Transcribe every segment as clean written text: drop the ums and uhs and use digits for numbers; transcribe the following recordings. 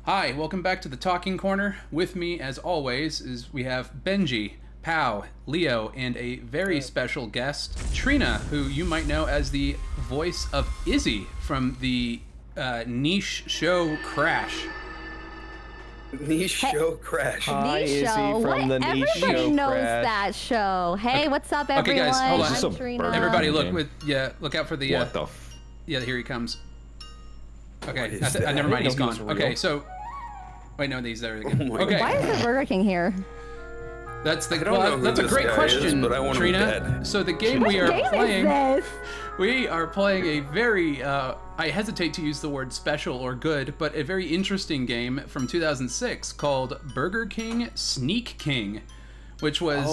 Hi, welcome back to the Talking Corner. With me, as always, is we have Benji, Pow, Leo, and a very special guest, Trina, who you might know as the voice of Izzy from the niche show Crash. Niche show Crash. Hi, Niche Izzy show. from the Niche Everybody Show knows Crash. that show. Hey, what's up, everyone? Okay, guys, hold on. I'm Trina. Everybody, look name. look out for the. What the? Yeah, here he comes. Okay, is that? never mind, I he's didn't know he gone. was Okay, real. so. Wait, no, he's there again. Oh my Okay, Why is there Burger King here? that's the. I don't know who that's a this great guy question, is, but I want him Trina. dead. So the game What we are game playing. is this? We are playing a very, I hesitate to use the word special or good, but a very interesting game from 2006 called Burger King Sneak King, which was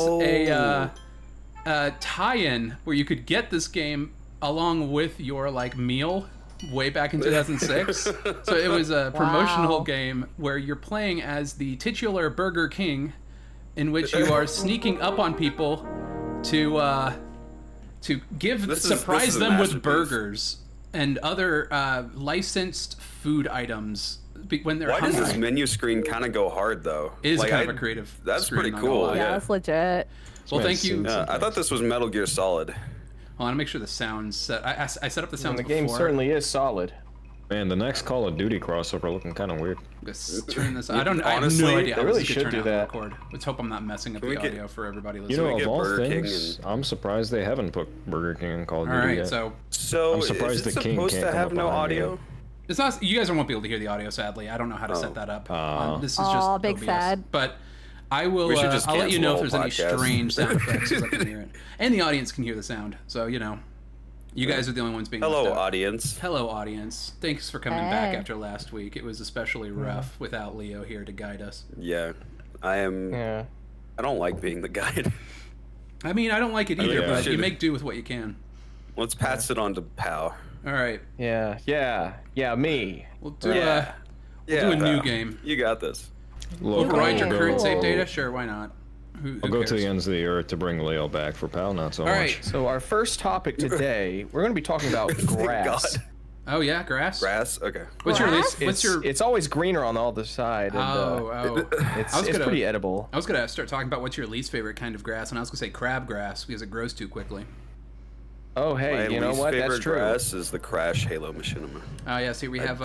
a tie-in where you could get this game along with your, meal way back in 2006. So it was a promotional Wow. game where you're playing as the titular Burger King, in which you are sneaking up on people to surprise this is a them with masterpiece. burgers and other licensed food items when they're Why hungry. does this menu screen kind of go hard though? It is Like, kind of a creative. That's screen, pretty not gonna cool. lie. Yeah, Yeah. that's legit. Well, thank you. Yeah. I thought this was Metal Gear Solid. I want to make sure the sounds set. I set up the sounds And the game before. certainly is solid. Man, the next Call of Duty crossover looking kind of weird. Let's turn this. I have Honestly, no idea how they really this could should turn do out to that. record. Let's hope I'm not messing up Can the we get- audio for everybody You listening. know, get of all Burger King things, I'm surprised they haven't put Burger King in Call of All Duty right, yet. so So I'm surprised is it the king supposed can't to come have up no behind me. audio? it's not. You guys won't be able to hear the audio, sadly. I don't know how to set that up. This is just Aw, big OBS. sad. But I will. We should just I'll let you know if cancel there's the any whole podcast. strange sound effects, so I can hear it, and the audience can hear the sound. So you guys are the only ones being. Hello, left out. audience. Hello, audience. Thanks for coming back Hey. after last week. It was especially rough without Leo here to guide us. Yeah, I am. Yeah. I don't like being the guide. I mean, I don't like it either, yeah. but you Should- make do with what you can. Let's pass it on to Pow. All right, Yeah, me. we'll do. Yeah. We'll do a new Pow. game. You got this. Local, Override your I'll current go- save data. Sure, why not? Who I'll go to cares? the ends of the earth to bring Leo back for Pal, not so All much. right. So our first topic today, we're going to be talking about grass. God. Oh yeah, grass. Grass. Okay. What's your Grass? least? What's your? It's always greener on the other side. And, Oh. It's, I was it's gonna- pretty edible. I was gonna start talking about what's your least favorite kind of grass, and I was gonna say crabgrass because it grows too quickly. Oh, hey, My you know least what? favorite That's true. grass is the Crash Halo Machinima. Oh yeah, see we have.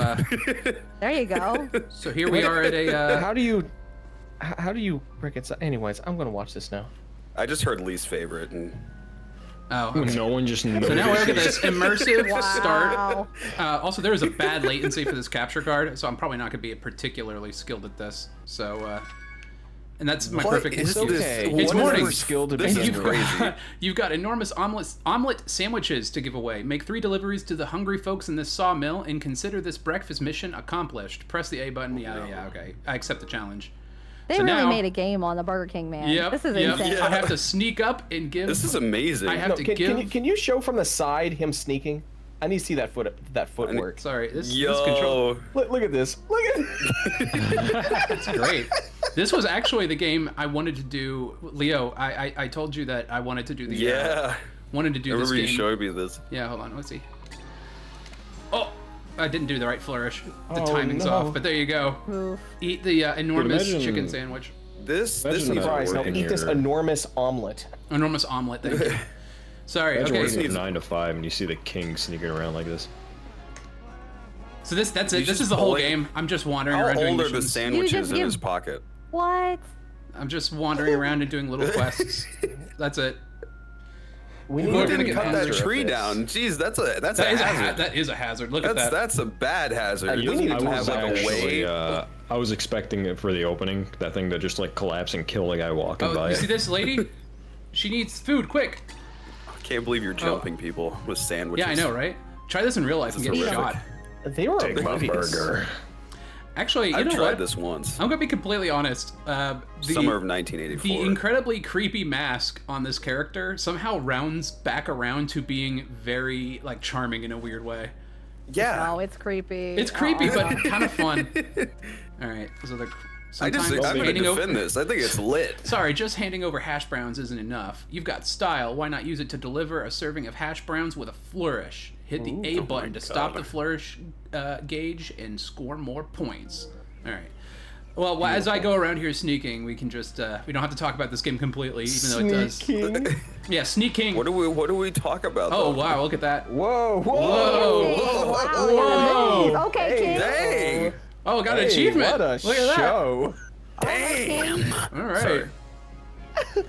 There you go. So here we are at a. How do you reconcile? Anyways, I'm going to watch this now. I just heard least favorite, and Oh. Okay. No one just knows. So now look at this immersive start. Wow. Also, there is a bad latency for this capture card, so I'm probably not going to be particularly skilled at this. So, and that's my What perfect is excuse. this? Okay, It's What morning. We're skilled to This begin is with. crazy. You've got enormous omelet sandwiches to give away. Make 3 deliveries to the hungry folks in this sawmill and consider this breakfast mission accomplished. Press the A button. Yeah, okay. I accept the challenge. They So really now- made a game on the Burger King, man. Yep. This is yep. insane. I have to sneak up and give. this is amazing. I have No, to can, give. can you show from the side him sneaking? I need to see that footwork. Sorry, this control. Yo, Look at this. Look at That's great. This was actually the game I wanted to do. Leo, I told you that I wanted to do the. yeah. Wanted to I do this remember you game. showed me this. Yeah, hold on. Let's see. Oh, I didn't do the right flourish. The Oh, timing's no. off, but there you go. Oof. Eat the enormous imagine- chicken sandwich. This Imagine needs that to Christ, now work. working eat this here. enormous omelet. Enormous omelet. Thank you. Sorry. Imagine Okay. working 9 to 5 and you see the king sneaking around like this. So that's it. He's This just is the whole pulling- game. I'm just wandering How around doing old are the missions. sandwiches in give- his pocket? What? I'm just wandering around and doing little quests. That's it. We Who Who We're gonna didn't get cut that hazard tree of this. down? Jeez, that's a That is a hazard. that is a hazard. Look at that. That's a bad hazard. It You doesn't need even to have like a Actually, way. I was expecting it for the opening, that thing to just like collapse and kill the guy walking Oh, by you it. see this lady? She needs food, quick. I can't believe you're jumping people with sandwiches. Yeah, I know, right? Try this in real life and This get is shot. They were Take my oblivious. burger. Actually, you I've know tried what? this once. I'm gonna be completely honest. Summer of 1984. The incredibly creepy mask on this character somehow rounds back around to being very charming in a weird way. yeah. Oh, it's creepy. It's creepy, Aw. but kind of fun. All right, so the I'm sometimes gonna handing over. defend this. I think it's lit. Sorry, just handing over hash browns isn't enough. You've got style. Why not use it to deliver a serving of hash browns with a flourish? Hit the A button to stop God. the flourish gauge and score more points. All right. Well, as I go around here sneaking, we can just we don't have to talk about this game completely, even though it does. Sneaking. Yeah, sneaking. What do we talk about? Oh though? wow! Look at that. Whoa, whoa, Whoa. Wow, Whoa. you're okay, Hey, King. Dang! Oh, got an Hey, achievement. What a Look at that. show. Damn! All right. Sorry.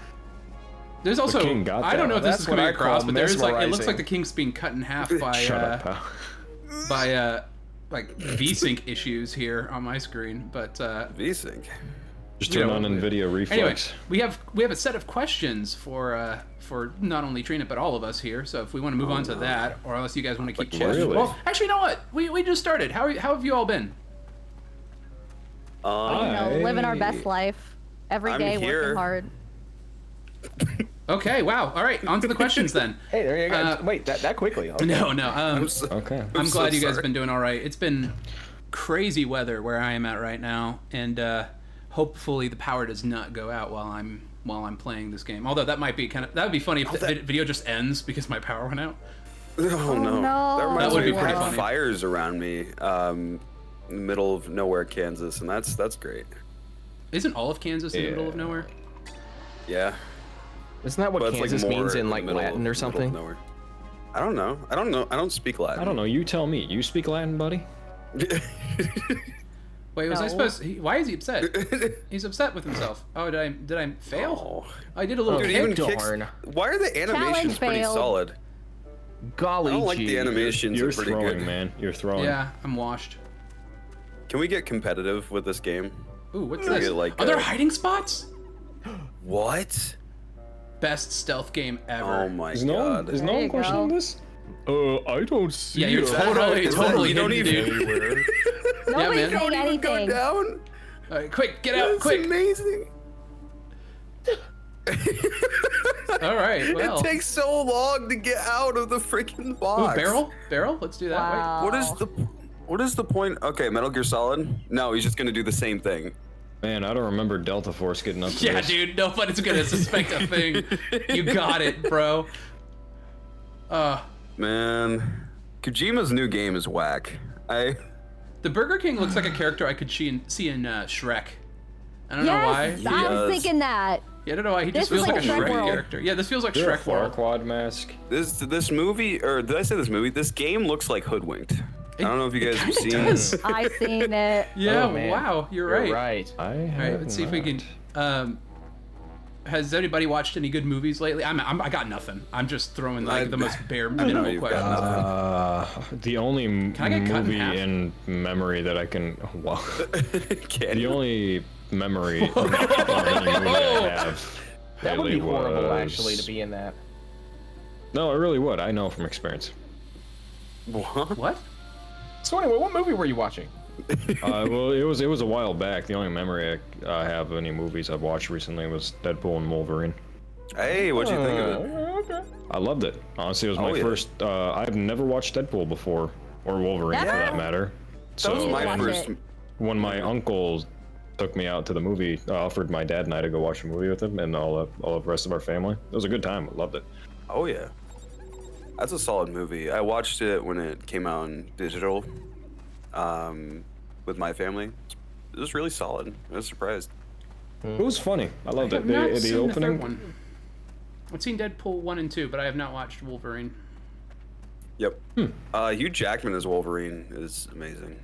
There's also king got I don't know that. if this That's is coming what I across, call but there's like it looks mesmerizing. like the king's being cut in half by Shut up, pal. like VSync issues here on my screen. But V-Sync. Just you turn know, on NVIDIA anyway, Reflex. we have a set of questions for not only Trina but all of us here. So if we want to move on to that, or unless you guys want to keep chatting. really? Well, actually, you know what? We just started. How have you all been? You know, living our best life every I'm day, here. working hard. Okay. Wow. All right. On to the questions then. Hey, there you go. Wait, that quickly. Okay. No. Okay. I'm so glad you guys have sorry. been doing all right. It's been crazy weather where I am at right now, and hopefully the power does not go out while I'm playing this game. Although that might be that would be funny if the video just ends because my power went out. Oh no. no. That reminds That would me be of pretty funny. fires around me, in the middle of nowhere, Kansas, and that's great. Isn't all of Kansas in the middle of Yeah. nowhere? Yeah. Isn't that what But it's Kansas like more means in the like middle Latin of- or middle of something? nowhere. I don't know. I don't speak Latin. I don't know. You tell me. You speak Latin, buddy? Wait, was I No. supposed? Why is he upset? He's upset with himself. Oh, did I fail? Oh. I did a little Dude, kick. even Kicks- darn. Why are the animations pretty failed. solid? Golly I don't like gee. the animations. You're are pretty throwing, good. man. You're throwing. Yeah, I'm washed. Can we get competitive with this game? Ooh, what's Can we this? get, like, Are there hiding spots? What? Best stealth game ever. Oh my Is no god. one, is no There one you questioning go. this? I don't see Yeah, you're it. totally You don't hidden, even- dude. Nobody's man. saying Even go anything. down? All right, quick, get out, That's quick. amazing. All right, well. It takes so long to get out of the freaking Ooh, box. barrel. Let's do that. Wow. What is the point? Okay, Metal Gear Solid. No, he's just gonna do the same thing. Man, I don't remember Delta Force getting up to Yeah, this. dude, nobody's gonna suspect a thing. You got it, bro. Man, Kojima's new game is whack. The Burger King looks like a character I could see in Shrek. I don't know why. Yes, I does. was thinking that. Yeah, I don't know why. He This just feels is like a like Shrek Shrek World. character. Yeah, this feels like You're a Shrek World. Farquaad mask. this movie, or did I say this movie? This game looks like Hoodwinked. I don't know if you guys have kinda seen. does. I seen it. Yeah, Oh, man. wow, you're You're right. right. I All right, have let's see if we can. Has anybody watched any good movies lately? I got nothing. I'm just throwing like the most bare minimum you've got questions. nothing. The only I get cut in movie half? in memory that I can. Wow. Can The you? only memory of any movie I have. That would be lately horrible, was- actually, to be in that. No, it really would. I know from experience. What? What? So anyway, what movie were you watching? Well, it was a while back. The only memory I have of any movies I've watched recently was Deadpool and Wolverine. Hey, what'd you think of it? Okay. I loved it. Honestly, it was Oh, my yeah. first. I've never watched Deadpool before, or Wolverine for Never? that matter. That was So my watch first. it. when my uncle took me out to the movie, offered my dad and I to go watch a movie with him and all the rest of our family. It was a good time. I loved it. Oh yeah, that's a solid movie. I watched it when it came out in digital, with my family. It was really solid. I was surprised. It was funny. I loved it. I've not The seen the opening. third one. I've seen Deadpool 1 and 2, but I have not watched Wolverine. Yep. Hugh Jackman as Wolverine is amazing.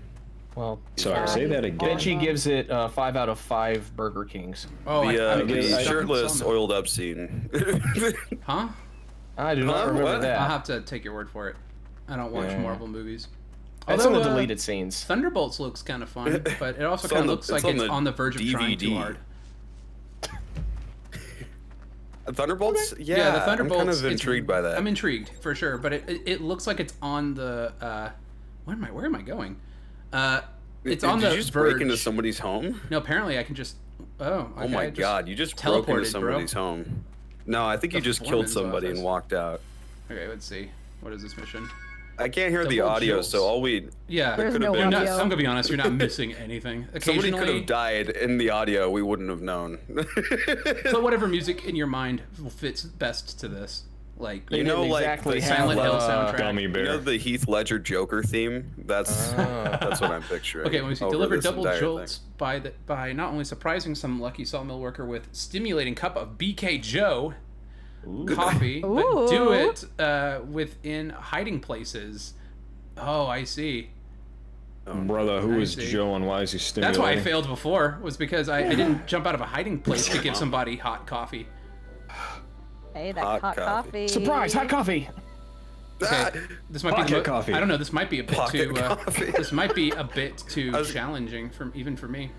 Well, Sorry, say that again. Benji gives it 5 out of 5 Burger Kings. Oh, The I shirtless, saw oiled up scene. Huh? I do not Huh? remember What? that. I'll have to take your word for it. I don't watch Yeah. Marvel movies. That's in the Although, deleted scenes. Thunderbolts looks kind of fun, but it also It's kind on of the- looks like it's on it's the on the verge of trying too DVD. hard. Thunderbolts? The Yeah, Thunderbolts. I'm kind of it's- intrigued by that. I'm intrigued for sure, but it looks like it's on the. Where am I going? It's on Did the you just verge. break into somebody's home? No, apparently I can just. Oh. Oh okay, my I just god, you just broke into teleported, bro. somebody's home. No, I think you just killed foreman's somebody office. and walked out. Okay, let's see. What is this mission? I can't hear the Double audio, chills. so all we Yeah, There's could've no been- you're not, audio. I'm gonna be honest. You're not missing anything. somebody Occasionally, could have died in the audio. We wouldn't have known. so whatever music in your mind fits best to this. Like You know, like exactly the Silent Hill soundtrack. Gummy You bear. know the Heath Ledger Joker theme? That's what I'm picturing. Okay, let me see. over Deliver this double entire jolts by not only surprising some lucky sawmill worker with stimulating cup of BK Joe coffee, but do it within hiding places. Oh, I see. Brother, who I is see. Joe and why is he That's stimulating? why I failed before, was because I didn't jump out of a hiding place to give somebody hot coffee. Hey, that Hot hot coffee. coffee. Surprise! Hot coffee. Okay, this might be Pocket coffee. I don't know. This might be a bit Pocket too. coffee. This might be a bit too was- challenging even for me.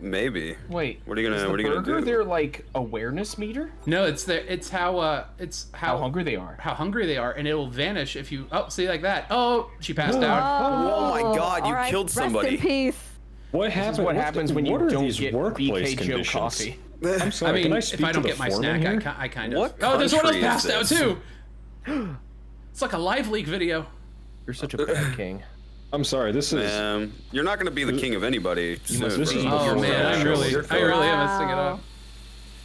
Maybe. Wait. What are you gonna- is the what are you gonna burger do? their like awareness meter? No, it's how How hungry they are. how hungry they are, and it'll vanish if you see like that. Oh, she passed out. Oh my God, you all right, killed somebody. Rest in peace. What This happens? is what happens when you what are don't these get workplace BK Joe conditions? coffee. I'm I sorry. mean, can I if speak I don't to get the my foreman snack, here? I kind of. What Oh, there's one of country us is passed out this? too. It's like a live leak video. You're such a bad king. I'm sorry. This is. You're not gonna be the king of anybody soon, must this bro. is be- Oh before man, our I show. really You're am messing it up.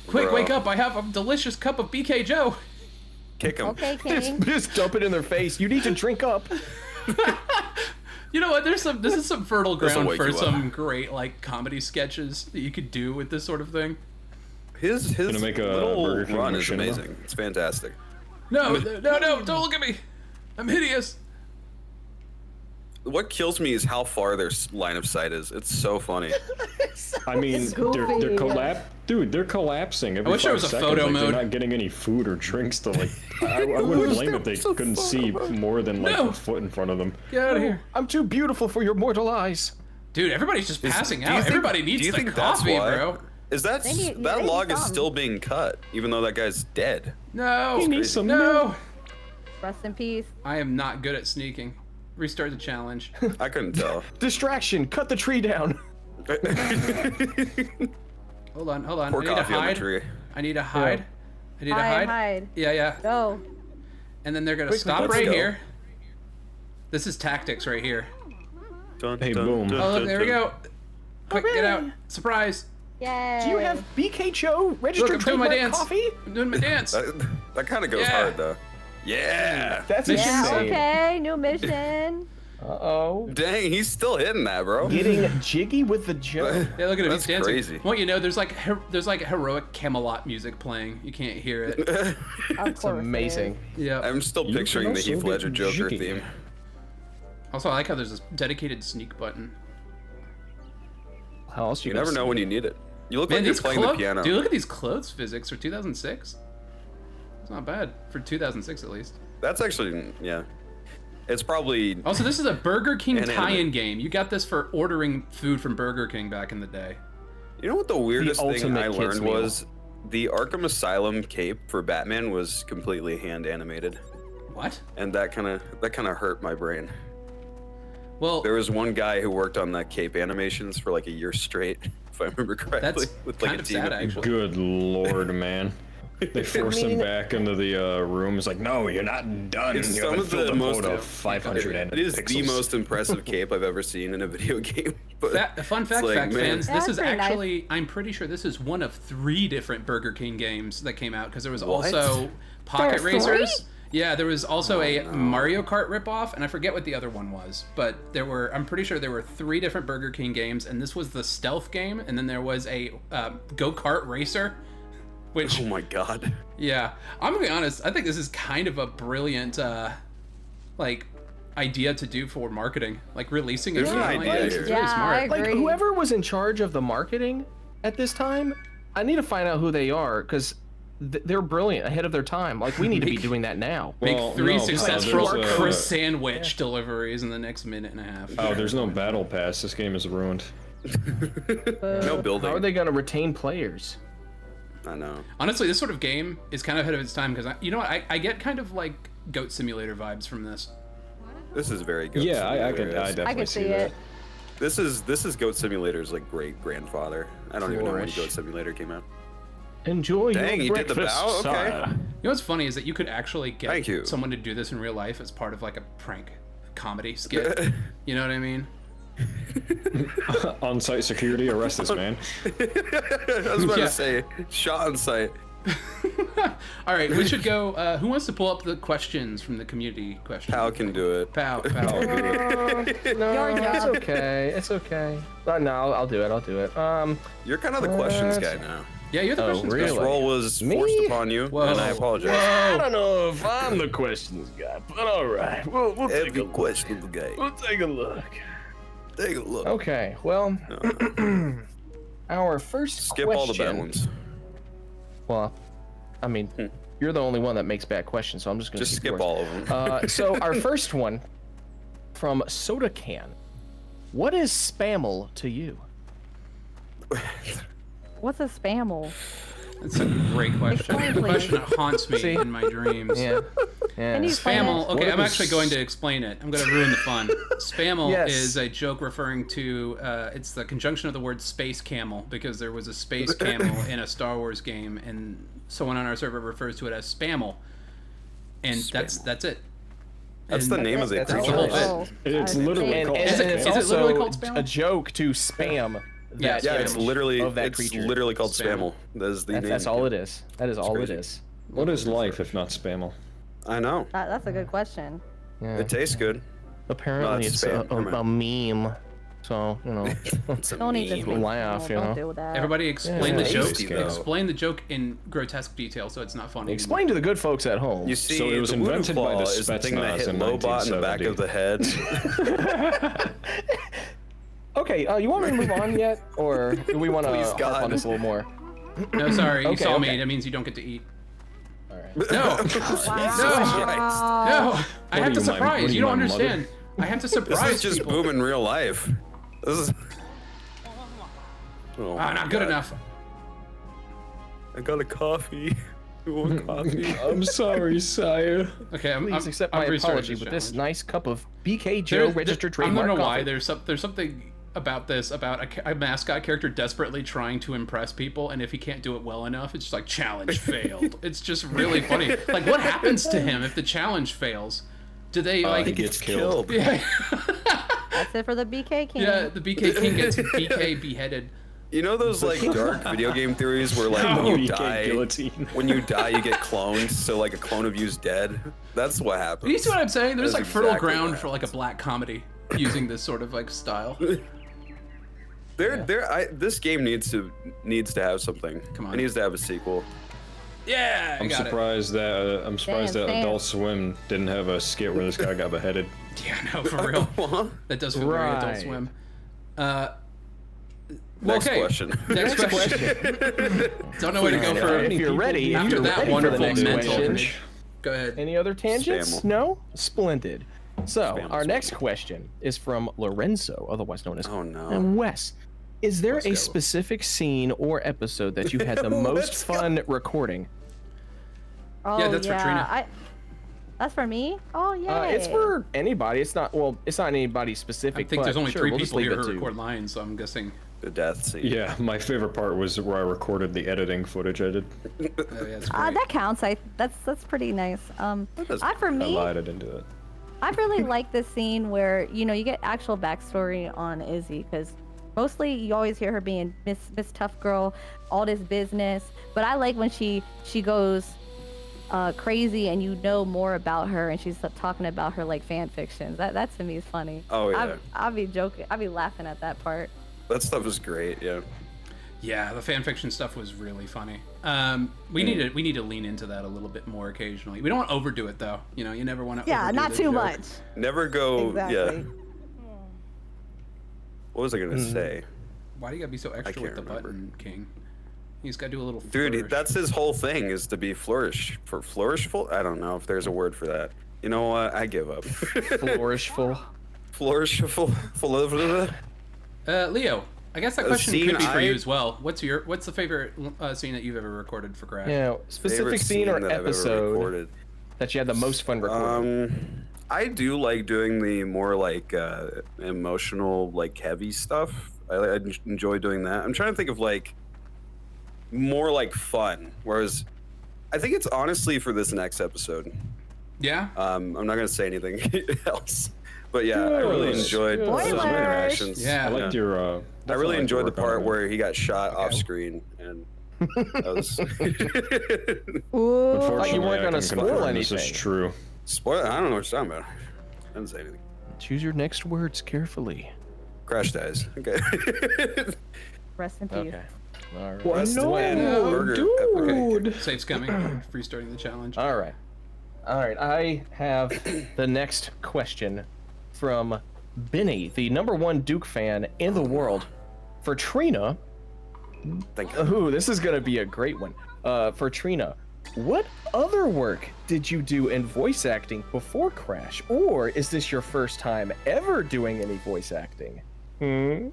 Quick, Bro. wake up! I have a delicious cup of BK Joe. Kick him. Okay, King. Just dump it in their face. You need to drink up. You know what? This is some fertile This'll ground wake for you up. some great like comedy sketches that you could do with this sort of thing. His Gonna make a little Burger King run is machinima. amazing. It's fantastic. No, don't look at me. I'm hideous. What kills me is how far their line of sight is. It's so funny. I mean, they're goofy. Dude, they're collapsing every wish there 5 was a seconds. photo like, mode. They're not getting any food or drinks to like. I wouldn't blame if they couldn't see more than like No. a foot in front of them. Get out of here, I'm too beautiful for your mortal eyes. dude. Everybody's just passing Do you out. think- Everybody do needs you the think that's coffee, why? bro. Is that They need- that they need log is some. still being cut, even though that guy's dead? No, He needs some no. Rest in peace. I am not good at sneaking. Restart the challenge. I couldn't tell. Distraction. Cut the tree down. Hold on. Pour I need to coffee on the hide. tree. I need to hide. I need to Hide, hide. hide. Yeah. Go. And then they're gonna Quickly, stop let's right go. here. This is tactics right here. Dun, Hey, dun, boom. dun, Oh, look, dun, there we dun. go. Quick, get out. Surprise. Yay. Do you have BK Joe Look, registered I'm doing my trademark dance. coffee? I'm doing my dance. That kind of goes Yeah. hard though. Yeah. That's Mission Yeah, insane. okay. New mission. Uh-oh. Dang, he's still hitting that, bro. Getting jiggy with the Joe. Yeah, look at him. That's He's dancing. crazy. Well, you know, there's like heroic Camelot music playing. You can't hear it. Of course. It's amazing. Yeah. I'm still You picturing can the also Heath get Ledger Joker jiggy. theme. Also, I like how there's this dedicated sneak button. How else You never know when you need it. You look like you're these playing the clothes. piano. Dude, look at these clothes physics for 2006. It's not bad for 2006 at least. That's actually, yeah. It's probably Also, this is a Burger King An tie-in anime. game. You got this for ordering food from Burger King back in the day. You know what the weirdest thing ultimate I kids learned meal. was? The Arkham Asylum cape for Batman was completely hand animated, What? and that kind of hurt my brain. Well, There was one guy who worked on that cape animations for like a year straight, if I remember correctly. that's with like kind a of team sad, of people. actually. Good lord, man. They forced him mean- back into the room. It's like, no, you're not done. It's You some haven't of the filled a most- quota of 500 It is the pixels. most impressive cape I've ever seen in a video game. But Fun it's fact, like, man, fans. This That's is pretty nice. actually, I'm pretty sure this is one of 3 different Burger King games that came out because there was What? also Pocket There are 3? Racers. Yeah, there was also a Mario Kart ripoff, and I forget what the other one was, but I'm pretty sure there were 3 different Burger King games, and this was the stealth game, and then there was a go-kart racer, which, Oh my god. yeah, I'm gonna be honest, I think this is kind of a brilliant, idea to do for marketing, like releasing a There's game an like idea this. here. It's Yeah, really smart. I agree. Like, whoever was in charge of the marketing at this time, I need to find out who they are, because they're brilliant, ahead of their time. Like, we need to be Make- doing that now. Make Well, 3 no, successful there's, Chris sandwich deliveries in the next minute and a half. Oh, there's no battle pass. This game is ruined. No building. How are they going to retain players? I know. Honestly, this sort of game is kind of ahead of its time because you know what? I get kind of like Goat Simulator vibes from this. This is very good. Yeah, I Simulator. definitely could see see that. it. This is Goat Simulator's like great grandfather. I don't even know when Flourish. Goat Simulator came out. Enjoy Dang, your he did the breakfast, bow? Okay. sire. You know what's funny is that you could actually Thank get you. someone to do this in real life as part of like a prank comedy skit. You know what I mean? On-site security, arrest this man. I was about Yeah. to say, shot on sight. All right, we should go. Who wants to pull up the questions from the community question? Pal can do it. Pal. No, Your it's job. okay. It's okay. No, I'll do it. I'll do it. You're kind of the questions guy now. Yeah, you're the Oh, questions. really? This role was Me? forced upon you, Whoa. and I apologize. I don't know if I'm the questions guy, but all right. We'll take a Every look. questionable guy. We'll take a look. Take a look. Okay, well, our first Skip question. all the bad ones. Well, I mean, you're the only one that makes bad questions, so I'm just gonna Just keep skip yours. all of them. So our first one from Soda Can. What is spammel to you? What's a spammel? That's a great question. Explain, The question please. that haunts me See? in my dreams. Yeah. Can you explain Spammel. it? Okay, What I'm is- actually going to explain it. I'm going to ruin the fun. Spammel Yes. is a joke referring to. It's the conjunction of the word space camel because there was a space camel in a Star Wars game, and someone on our server refers to it as spammel, and that's it. That's And the name of the that's creature. the whole bit. It's I literally think- called Is it- it's is it also literally called spammel? a joke to spam. Yeah, that Yeah, it's image literally of that it's creature. literally called Spammel. Spammel. That is the name. That's all it is. That is all it crazy. is. What is life if not spammel? I know. That's a good question. Yeah. It tastes good. Apparently, it's it's spam. Never a meme. So It's a Don't need to meme. laugh, you Don't know. do that. Everybody explain Yeah. the joke. Tasty, though. Explain the joke in grotesque detail so it's not funny. Explain to the good folks at home. You see, So it was the voodoo invented by claw the is the thing that Spetsnaz hit in Lobot in the back of the head. Okay, you want me to move on yet, or do we want to Please, harp God. on this a little more? No, sorry, you Okay, saw me. okay. That means you don't get to eat. All right. No, Jesus no, Christ. no. I have to are you, my- surprise. what are You you, don't my mother? understand. I have to This surprise is just people. boom in real life. This is. Oh Ah, my not good God. enough. I got a coffee. You want coffee? I'm sorry, sire. Okay, I'm. Please I'm, accept I'm my restarting apology with this challenge. nice cup of BK Joe registered I trademark don't know why. coffee. There's something about this about a mascot character desperately trying to impress people, and if he can't do it well enough, it's just like challenge failed. It's just really funny. Like, what happens to him if the challenge fails? Do they like? he gets killed. Yeah, That's it for the BK King. yeah. The BK King gets BK beheaded. You know those like dark video game theories where like when you BK die, guillotine. when you die you get cloned, so like a clone of you's dead. That's what happens. You see what I'm saying? There's That's like fertile exactly ground what for like a black comedy using this sort of like style. This game needs to have something. Come on. It needs to have a sequel. Yeah, I I'm got surprised that Damn. Adult Swim didn't have a skit where this guy got beheaded. it. Yeah, no, for real. What? That does feel very Adult Right. Swim. Next okay. question. Next question. Don't know where to go Please, for If you're ready, if after you're that ready for wonderful the next mental question. image. Go ahead. Any other tangents? Spammel. No? Splendid. So, Spammel, our spammel. next question is from Lorenzo, otherwise known as Oh no. and Wes. Is there Let's a go. specific scene or episode that you had the most Let's go. fun recording? Oh, Yeah, that's for Trina. That's for me? Oh, yeah. It's for anybody. It's not anybody specific. I think but there's only sure, 3 we'll just people leave here it who to- record lines, so I'm guessing. The death scene. Yeah, my favorite part was where I recorded the editing footage I did. Yeah, it's great. That counts. That's pretty nice. does- For I me, lied, I didn't do it. I really like the scene where you get actual backstory on Izzy, because mostly you always hear her being Miss Tough Girl, all this business. But I like when she goes crazy and you know more about her, and she's talking about her like fan fictions. That to me is funny. Oh, yeah. I'll be joking. I'll be laughing at that part. That stuff is great. Yeah. Yeah, the fan fiction stuff was really funny. We need to lean into that a little bit more occasionally. We don't want to overdo it though. You never want to. Yeah, not too much. Never go. Exactly. Yeah. What was I gonna say? Why do you gotta be so extra with can't the remember. button, King? He's gotta do a little. Dude, flourish. that's his whole thing is to be flourishful. I don't know if there's a word for that. You know what? I give up. Flourishful. Flourishful. Leo. I guess that A question scene could be for you I- as well. What's the favorite scene that you've ever recorded for Grad? Yeah, specific Favorite scene or that I've ever episode recorded. that you had the most fun recording. I do like doing the more like emotional, like heavy stuff. I enjoy doing that. I'm trying to think of like more like fun. Whereas I think it's honestly for this next episode. Yeah. I'm not gonna say anything else. But yeah, I really Yes, enjoyed yes. some Spoilers. interactions. Yeah. I liked your. I really enjoyed the part where he got shot off Okay. screen, and That was Ooh. Unfortunately, you weren't I gonna can spoil confirm this is anything. true. spoiler. I don't know what you're talking about. I didn't say anything. Choose your next words carefully. Crash dies. Okay. Rest in peace. Okay. All right. Rest in Burger dude. Okay, Safe's coming. Restarting the challenge. All right. All right. I have the next question from Benny, the #1 Duke fan in the world. For Trina, Thank you. ooh, this is gonna be a great one. For Trina, what other work did you do in voice acting before Crash, or is this your first time ever doing any voice acting? Hmm.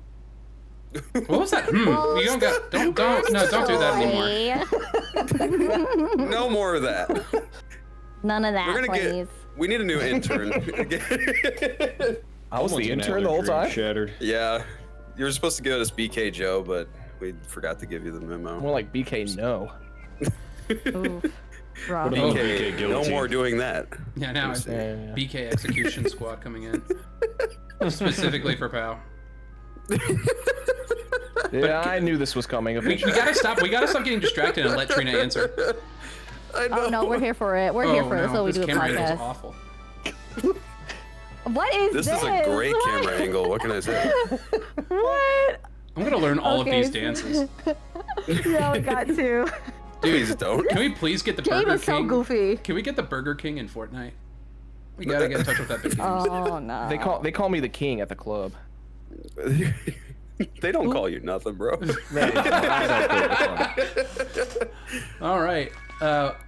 What was that? You don't got. Don't do that anymore. No more of that. None of that, We're gonna please. We need a new intern. I was Someone's the gonna intern have the whole their dream time. Shattered. Yeah, you were supposed to give us BK Joe, but we forgot to give you the memo. More like BK no. Ooh, rough. What about BK, BK no guilty? more doing that. Yeah, now it's Yeah. BK Execution Squad coming in. Specifically for POW. Yeah, I knew this was coming. We Eventually. gotta stop. We gotta stop getting distracted and let Trina answer. I know. Oh no, we're here for it. We're here for it. That's what we this do a camera angle is podcast. awful. What is This this? is a great camera angle. What can I say? What? I'm gonna learn all of Okay. these dances. Yeah, we got to. Please don't. Can we please get the Game Burger is so King? goofy. Can we get the Burger King in Fortnite? We gotta get in touch with that big game. Oh no. They call me the king at the club. They don't call you nothing, bro. All right.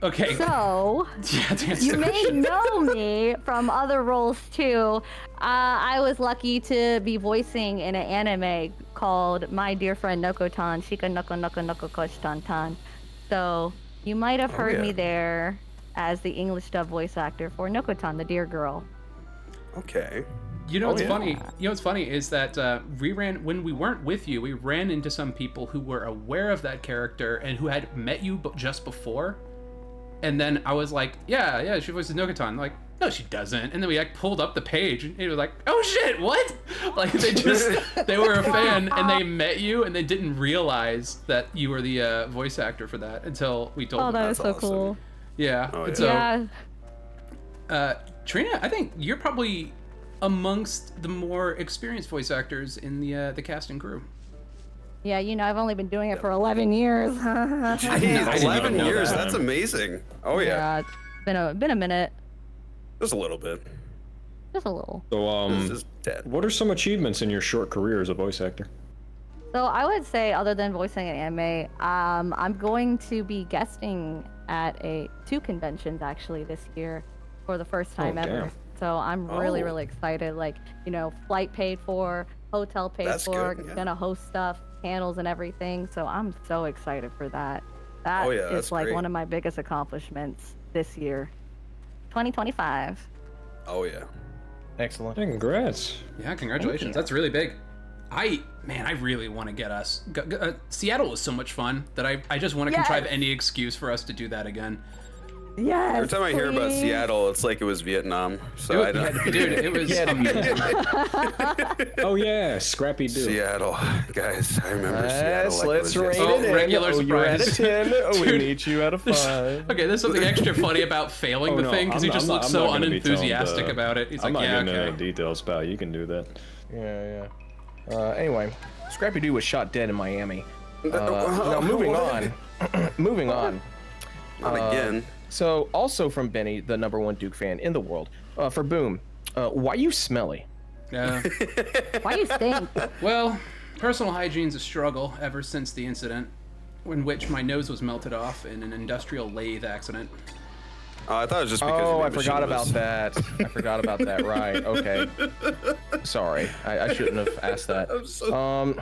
Okay. So, Yeah, to answer you the may question. know me from other roles too. I was lucky to be voicing in an anime called My Dear Friend Nokotan, Shika Noko Noko Noko Kosh Tan Tan. So, you might have heard yeah. me there as the English dub voice actor for Nokotan, the dear girl. Okay. You know what's yeah. funny? You know what's funny is that when we weren't with you, we ran into some people who were aware of that character and who had met you just before. And then I was like, yeah, she voices Nokotan. Like, no, she doesn't. And then we like pulled up the page and it was like, oh shit, what? Like they were a fan and they met you and they didn't realize that you were the voice actor for that until we told Oh, them. that is so awesome. cool. Yeah. Oh, And yeah. so, Trina, I think you're probably amongst the more experienced voice actors in the cast and crew. Yeah, you know, I've only been doing it for 11 years. Jeez, didn't 11 even know years. that. That's amazing. Oh yeah. It's been a minute. Just a little bit. Just a little. So, This is dead. what are some achievements in your short career as a voice actor? So I would say, other than voicing an anime, I'm going to be guesting at two conventions actually this year for the first time ever. damn. So I'm really, Oh. really excited. Like, you know, flight paid for, hotel paid That's for, good, yeah. gonna host stuff, panels and everything. So I'm so excited for that. That Oh, yeah, is that's like great. one of my biggest accomplishments this year, 2025. Oh yeah. Excellent. Hey, congrats. Yeah, congratulations. That's really big. I really want to get us. Seattle was so much fun that I just want to contrive Yes. any excuse for us to do that again. Yes. Every time I hear about please. Seattle, it's like it was Vietnam. So I don't. Dude, it was amazing. Oh yeah, Scrappy Doo. Seattle, guys. I remember Seattle. Yes, Like let's it was rate yesterday. Oh, it in. regular Oh, you're at a surprise. 10. Oh, we Dude, need you at a 5. Okay, there's something extra funny about failing Oh, the no, thing because he I'm just not- looks I'm so not gonna be telling unenthusiastic the- about it. He's I'm like, not yeah, getting into okay. details, pal. You can do that. Yeah. Anyway, Scrappy Doo was shot dead in Miami. Now moving on. Moving on. Not again. So, also from Benny, the #1 Duke fan in the world, for Boom, why you smelly? Yeah. Why you stink? Well, personal hygiene's a struggle ever since the incident in which my nose was melted off in an industrial lathe accident. Oh, I thought it was just because. Oh, your I forgot machine about was- that. I forgot about that. Right. Okay. Sorry, I shouldn't have asked that. I'm so-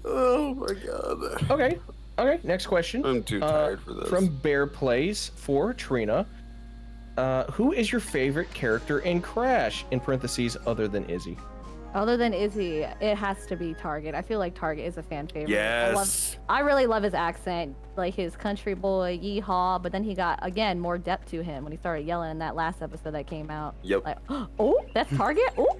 Oh my god. Okay. Okay. Next question. I'm too tired for this. From Bear Plays for Trina. Who is your favorite character in Crash? In parentheses, other than Izzy. Other than Izzy, it has to be Target. I feel like Target is a fan favorite. Yes. I really love his accent, like his country boy, yeehaw. But then he got, again, more depth to him when he started yelling in that last episode that came out. Yep. Like, oh, that's Target? Oh.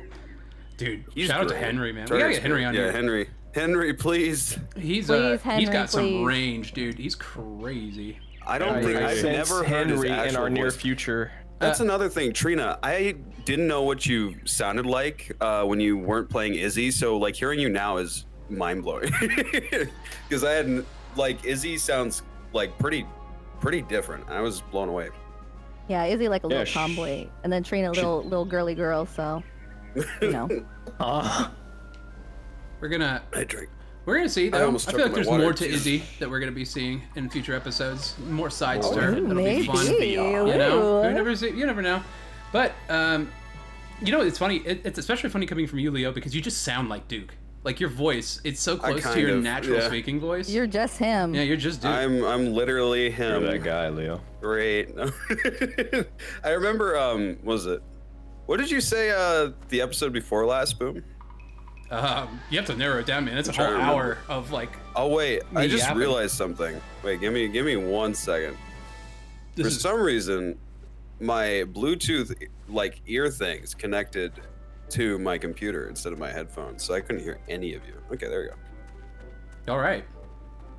Dude, He's shout out to great. Henry, man. We Target's gotta get Henry great. on yeah, here. Henry. Henry, please. He's Please, he's got Henry, some please. range, dude. He's crazy. I don't think I I've sense never heard his Henry in actual our near voice. future. That's another thing, Trina. I didn't know what you sounded like when you weren't playing Izzy, so like hearing you now is mind blowing. Because I hadn't like Izzy sounds like pretty different. I was blown away. Yeah, Izzy like a little Yeah, tomboy, and then Trina little girly girl. So, you know. We're gonna I see though. I almost feel like choked there's my more water. to Izzy that we're gonna be seeing in future episodes. More side Oh, story. Ooh, That'll be fun. maybe. You know, Ooh. you never know. But you know, it's funny. It's especially funny coming from you, Leo, because you just sound like Duke. Like your voice, it's so close to kind your of, natural yeah. speaking voice. You're just him. Yeah, you're just Duke. I'm literally him. You're that guy, Leo. Great. I remember what was it? What did you say the episode before last, Boom? You have to narrow it down, man. It's a trying whole to hour remember. of like. Oh wait, I Me just yapping. realized something. Wait, give me 1 second. For some reason, my Bluetooth like ear things connected to my computer instead of my headphones, so I couldn't hear any of you. Okay, there we go. All right.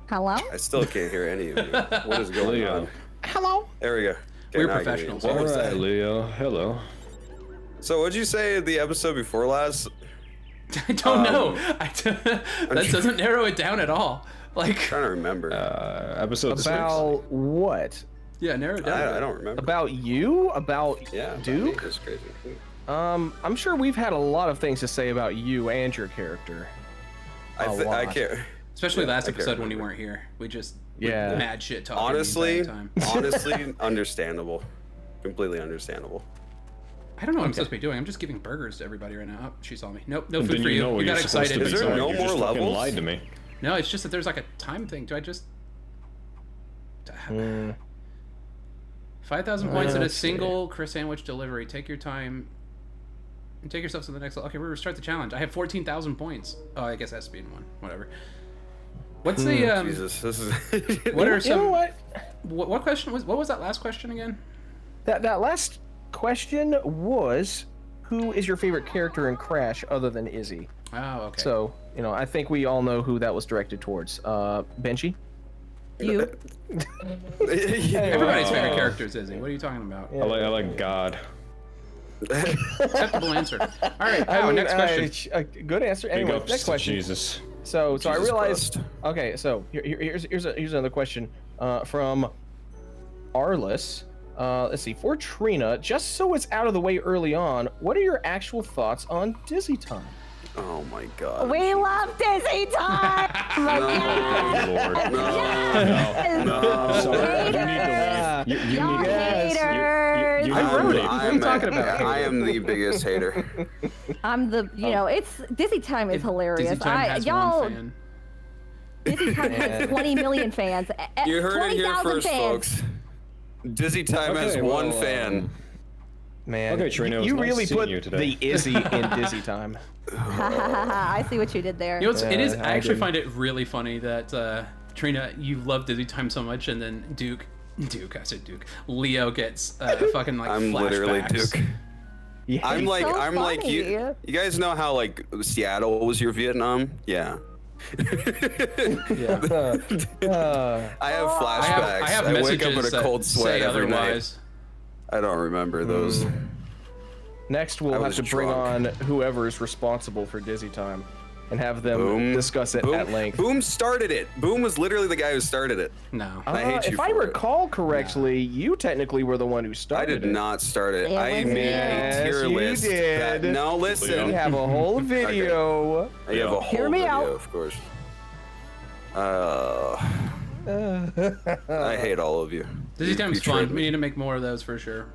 Hello? I still can't hear any of you. What is going Leo. on? Hello? There we go. Okay, We're now I can hear you. professionals. What All was right, that? Leo. Hello. So what'd you say the episode before last? I don't know. That doesn't narrow it down at all. Like, trying to remember. Episode 6. About what? yeah, narrow it down. I don't remember. About you? About yeah, Duke? That's crazy. I'm sure we've had a lot of things to say about you and your character. I lot. can't. Especially Yeah, last I can't episode when you remember. weren't here. We just Yeah. mad shit talking Honestly, the entire time. honestly, understandable. Completely understandable. I don't know what I'm supposed to be doing. I'm just giving burgers to everybody right now. Oh, she saw me. Nope, no Then food for you you. know what You you're got supposed excited. to be Is there doing. no You more just fucking levels? lied to me. No, it's just that there's like a time thing. Do I just 5,000 points at a Let's see. single Chris sandwich delivery. Take your time and take yourself to the next level. Okay, we'll restart the challenge. I have 14,000 points. Oh, I guess that's speed in one. Whatever. What's the Jesus, this is. what are You some know what? what question was what was that last question again? That last question was, who is your favorite character in Crash other than Izzy? Oh, okay. So, you know, I think we all know who that was directed towards. Benji? You? Everybody's favorite character is Izzy. What are you talking about? Yeah. I like God. Acceptable answer. All right, I now mean, next question. Good answer. Big Anyway, ups next to question. Jesus. So I Jesus realized. Christ. Okay, so here's another question from Arliss. Let's see. For Trina, just so it's out of the way early on, what are your actual thoughts on Dizzy Time? Oh my God. We love Dizzy time! Oh, Lord. No. Sorry, you need to leave. You Y'all need to haters! you I need to wrote it. leave. What are you talking about? I am the biggest hater. I'm the, it's Dizzy time is hilarious. Dizzy Time has y'all, one fan. Dizzy time has 20 million fans. You heard it here 20,000 first, fans. folks. Dizzy Time has Okay, one well, fan. Man, Okay, Trina, it was you nice really seeing put you today. the Izzy in Dizzy Time. I see what you did there. You know what's it is? I I actually didn't. find it really funny that Trina, you love Dizzy Time so much, and then I said Duke. Leo gets fucking like I'm flashbacks. literally Duke. Yeah. I'm like so like funny. you. You guys know how like Seattle was your Vietnam? Yeah. Yeah. I have flashbacks. I have wake messages up in a cold that sweat say every night. otherwise. I don't remember those. Next, I we'll have was to bring drunk. on whoever is responsible for Dizzy Time, and have them Boom. discuss it Boom. at length. Boom started it. Boom was literally the guy who started it. No. I hate you if I for it. recall correctly, you technically were the one who I started did not start it. It I was made Yes, a tier you list. did. No, listen. We have a whole video. I have a whole Hear me video, out. of course. I hate all of you. Dizzy You Time's betrayed fun. We me. need to make more of those for sure.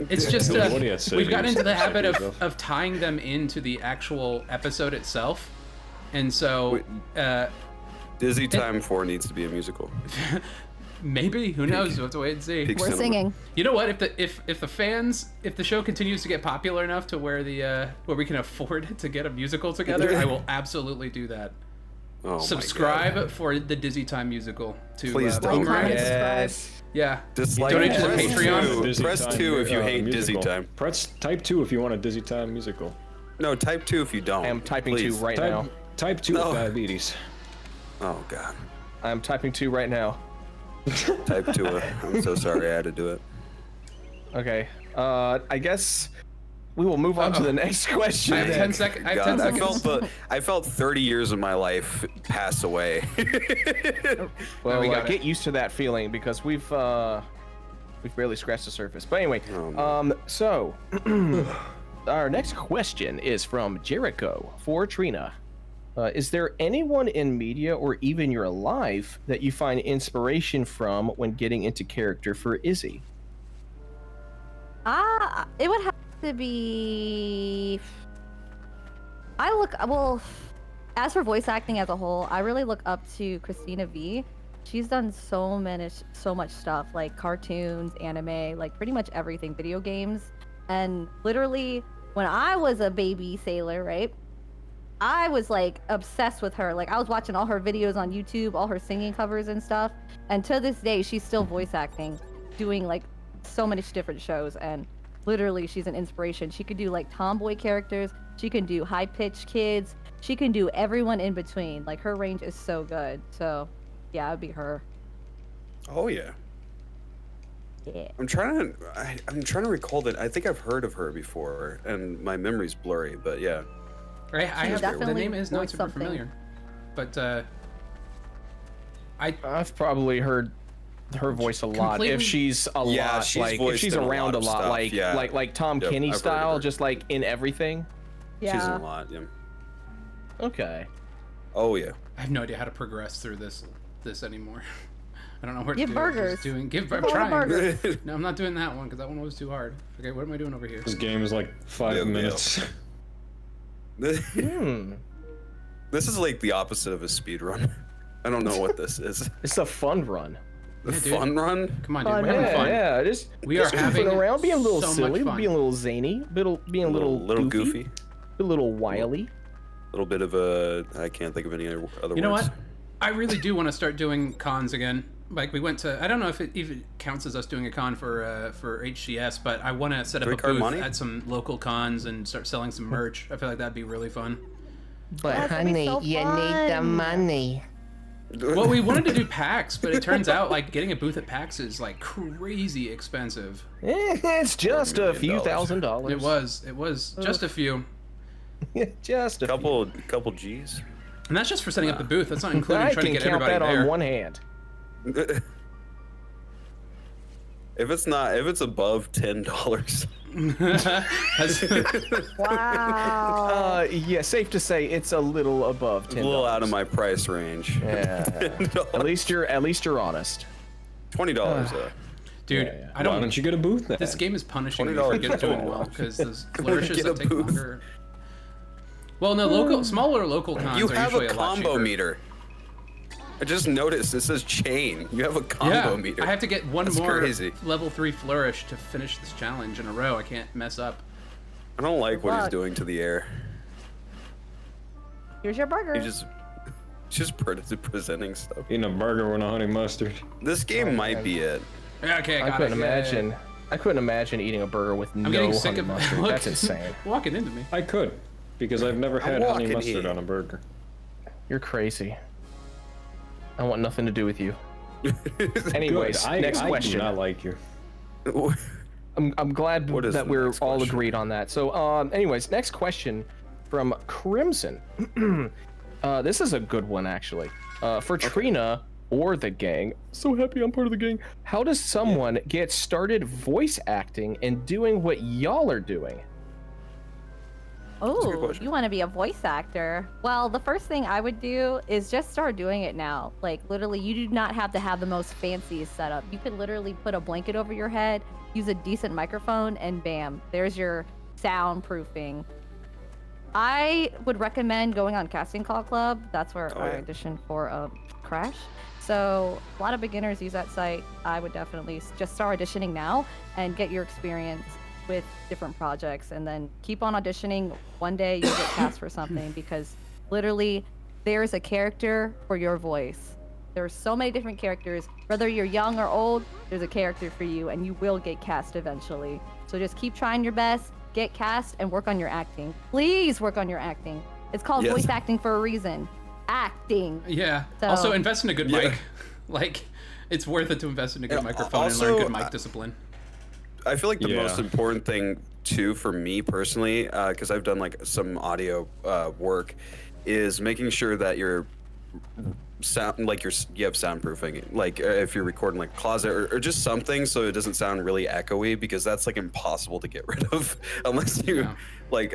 It's just What do you have to say we've to gotten into the yourself? habit Say to yourself. of tying them into the actual episode itself, and so Dizzy Time 4 needs to be a musical. maybe who knows? We'll have to wait and see. Peak We're cinema. singing. You know what? If the show continues to get popular enough to where where we can afford to get a musical together, I will absolutely do that. Oh my Subscribe God. for the Dizzy Time musical to Please don't. Boomerang. Like, Yes. Yeah. Dislike Donate it. to the Press Patreon. two. Press Time 2 if you hate Dizzy musical. Time. Press type 2 if you want a Dizzy Time musical. No, type 2 if you don't. I am typing Please. 2 right now. Type 2 No. diabetes. Oh God. I'm typing 2 right now. Type 2. I'm so sorry I had to do it. Okay. I guess we will move on to the next question. I have then. 10 seconds. I have 10 seconds. I felt 30 years of my life pass away. Well, we got it. get used to that feeling because we've barely scratched the surface. But anyway, Oh, man. so our next question is from Jericho for Trina. Is there anyone in media or even your life that you find inspiration from when getting into character for Izzy? It would have to be. As for voice acting as a whole, I really look up to Christina V. She's done so much stuff, like cartoons, anime, like pretty much everything, video games. And literally, when I was a baby sailor, right, I was like obsessed with her. Like I was watching all her videos on YouTube, all her singing covers and stuff. And to this day, she's still voice acting, doing like so many different shows. And literally, she's an inspiration. She could do like tomboy characters. She can do high-pitched kids. She can do everyone in between. Like her range is so good. So, yeah, it'd be her. Oh yeah. Yeah. I'm trying to recall that. I think I've heard of her before, and my memory's blurry. But yeah. I have the definitely name is not voiced super something. familiar, but I've probably heard her voice a lot. Completely- If she's a Yeah, lot, she's like if voiced she's in a around lot a of lot, stuff, like yeah. like Tom Yep, Kenny I've heard of style, her. just like in everything. She's in Yeah. a lot. Yeah. Okay. Oh yeah. I have no idea how to progress through this anymore. I don't know where Give to do it. I'm burgers. just doing. I'm Give all the trying. burgers. No, I'm not doing that one because that one was too hard. Okay, what am I doing over here? This game is like 5 Yeah, minutes. Hmm. This is like the opposite of a speed run. I don't know what this is. It's a fun run. The Yeah, dude. fun run? Come on, dude. Fun. We're having Yeah, fun. yeah. Just We are just goofing having around, being a little so much silly, fun. being a little zany, being a little goofy. a little wily. A little bit of a. I can't think of any other words. You know what? I really do want to start doing cons again. Like we went to. I don't know if it even counts as us doing a con for HCS, but I want to set up a Drink our booth money? at some local cons and start selling some merch. I feel like that'd be really fun. But That's gonna be honey, so you need the fun. money. Well, we wanted to do PAX, but it turns out like getting a booth at PAX is like crazy expensive. It's just a few $1,000,000. $1,000s. It was just a few, Just a couple G's. and that's just for setting up the booth. That's not few. including I trying can to get count everybody that there. on one hand. If it's above $10, Wow. Yeah, safe to say it's a little above it's $10. a little out of my price range. Yeah. $10. At least you're honest. $20 though. Dude, Yeah. I Why don't. don't you get a booth then? This game is punishing me $20 for doing total. well because those flourishes Get a that take booth. longer. Well, no, smaller local cons You are have usually a a lot combo cheaper. meter. I just noticed it says chain. You have a combo Yeah, meter. I have to get one That's more crazy. level 3 flourish to finish this challenge in a row. I can't mess up. I don't like what he's Fuck. doing to the air. Here's your burger. He's just presenting stuff. Eating a burger with a honey mustard. This game might be it. Yeah, okay, I I got couldn't it. Yeah, imagine. I couldn't imagine eating a burger with I'm no getting sick honey of mustard. Look, That's insane. Walking into me. I could, because I've never had honey walking mustard in. on a burger. You're crazy. I want nothing to do with you. Anyways, Good. next I question. do not like you. I'm glad What is that the we're next all question? agreed on that. So, anyways, next question from Crimson. This is a good one, actually. For Trina or the gang. So happy I'm part of the gang. How does someone get started voice acting and doing what y'all are doing? a good Oh, question. you want to be a voice actor? Well, the first thing I would do is just start doing it now. Like, literally, you do not have to have the most fanciest setup. You could literally put a blanket over your head, use a decent microphone, and bam, there's your soundproofing. I would recommend going on Casting Call Club. That's where Oh, I yeah. auditioned for Crash. So a lot of beginners use that site. I would definitely just start auditioning now and get your experience with different projects, and then keep on auditioning. One day you'll get cast for something, because literally there's a character for your voice. There's so many different characters. Whether you're young or old, there's a character for you, and you will get cast eventually. So just keep trying your best, get cast, and work on your acting. Please work on your acting. It's called Yes. voice acting for a reason. Acting. Yeah. So- Also, invest in a good Yeah. mic. Like, it's worth it to invest in a good And microphone also, and learn good mic discipline. I feel like the Yeah. most important thing too for me personally, because I've done like some audio work, is making sure that your sound, like you have soundproofing, like if you're recording like closet or just something, so it doesn't sound really echoey, because that's like impossible to get rid of unless you Yeah. like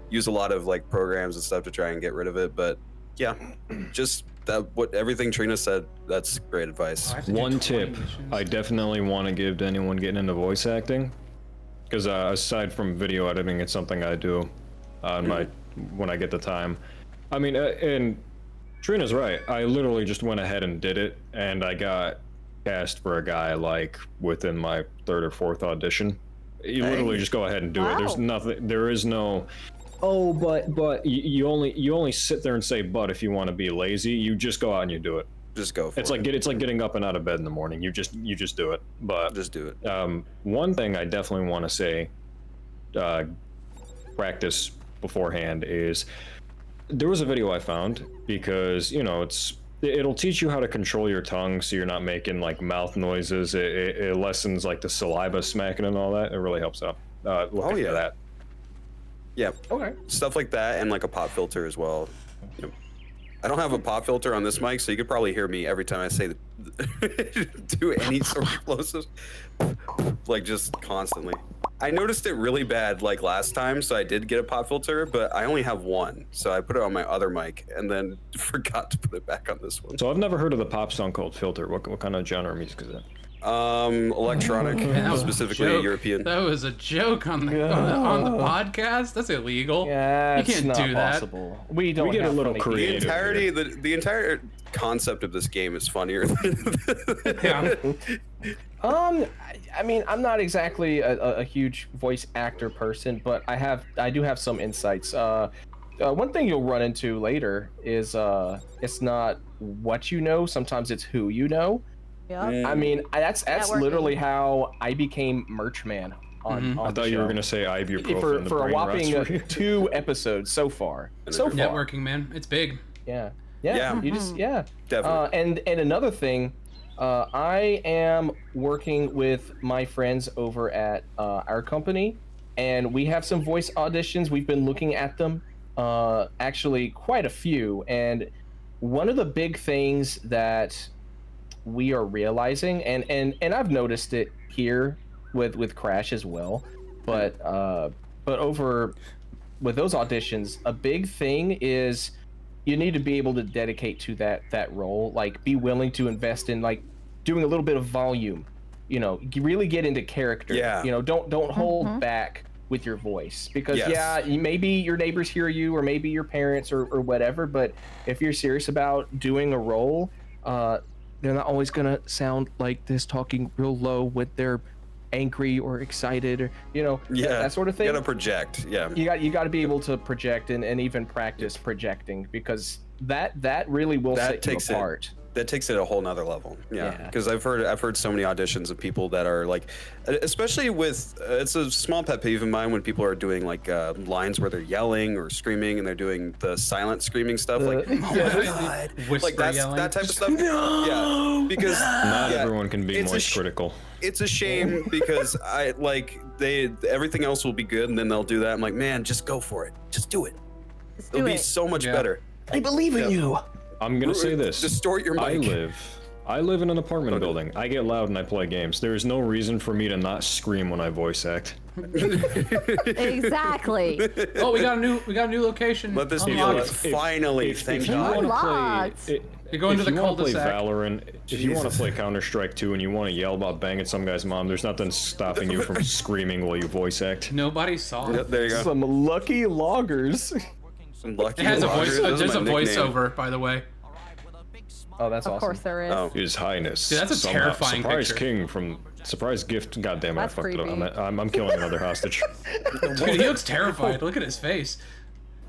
use a lot of like programs and stuff to try and get rid of it. But yeah, just everything Trina said, that's great advice. Oh, I have to do One 20 tip missions. I definitely want to give to anyone getting into voice acting, because aside from video editing, it's something I do when I get the time. I mean, and Trina's right. I literally just went ahead and did it, and I got cast for a guy like within my third or fourth audition. You literally just go ahead and do it. There's Wow. nothing. There is no. Oh, but you only sit there and say but if you want to be lazy. You just go out and you do it. Just go for It's like it. it's like getting up and out of bed in the morning. You just do it. But Just do it. one thing I definitely want to say, practice beforehand, is there was a video I found, because it'll teach you how to control your tongue so you're not making like mouth noises. It lessens like the saliva smacking and all that. It really helps out. Look into yeah. that. Yeah, Okay. stuff like that, and like a pop filter as well. Yep. I don't have a pop filter on this mic, so you could probably hear me every time I say do any sort of explosives, like just constantly. I noticed it really bad like last time, so I did get a pop filter, but I only have one, so I put it on my other mic and then forgot to put it back on this one. So I've never heard of the pop song called Filter. What kind of genre of music is that? Electronic, Man, that was a specifically joke. European. That was a joke on the podcast. That's illegal. Yeah, you it's can't not do that. possible. We don't get a have little funny creative. The entire concept of this game is funnier than Yeah. I mean, I'm not exactly a huge voice actor person, but I do have some insights. One thing you'll run into later is it's not what you know, sometimes it's who you know. Yeah. I mean, that's Networking. literally how I became merch man on, Mhm. on I thought you were gonna say ibuprofen. the for a brain whopping rots for you. 2 episodes so far. So far. Networking, man. It's big. Yeah. Yeah. You just Definitely. and another thing, I am working with my friends over at our company, and we have some voice auditions. We've been looking at them, actually quite a few, and one of the big things that we are realizing, and I've noticed it here with Crash as well, but over with those auditions, a big thing is you need to be able to dedicate to that role, like be willing to invest in like doing a little bit of volume, you really get into character. Yeah. Don't hold back with your voice, because Yes. maybe your neighbors hear you, or maybe your parents or whatever, but if you're serious about doing a role, they're not always gonna sound like this, talking real low when they're angry or excited, or that sort of thing. You gotta project. Yeah. You got to be able to project and even practice projecting, because that really will That set you takes it. apart. That takes it a whole nother level. Yeah, Yeah. because I've heard so many auditions of people that are like, especially with it's a small pet peeve of mine when people are doing like lines where they're yelling or screaming, and they're doing the silent screaming stuff, like oh my god, Whisper like that's yelling. that type of stuff. Yeah, because Not yeah, everyone can be it's a moist critical. It's a shame because I like everything else will be good, and then they'll do that. I'm like, man, just go for it, just do it. Just It'll do be it. so much Yeah. better. I believe in you. I'm gonna say this. Distort your mic. I live in an apartment building. I get loud and I play games. There is no reason for me to not scream when I voice act. Exactly. Oh, we got a new location. Let this be unlocked. finally. Thank you God. want to Unlocked. play, You go into if the you want to play cul-de-sac. Valorant, if you want to Jesus. play Counter-Strike 2 and you want to yell about banging some guy's mom, there's nothing stopping you from screaming while you voice act. Nobody saw. Yep, there you go. Some lucky loggers. Lucky It has a voice. Loggers, those There's are a my nickname. voiceover, by the way. Oh, that's Of awesome. course there is. Oh. His Highness. Dude, that's a somehow- terrifying Surprise picture. King from Surprise Gift. God damn it! That's I fucked it creepy. up. I'm killing another hostage. Dude, he looks terrified. Look at his face.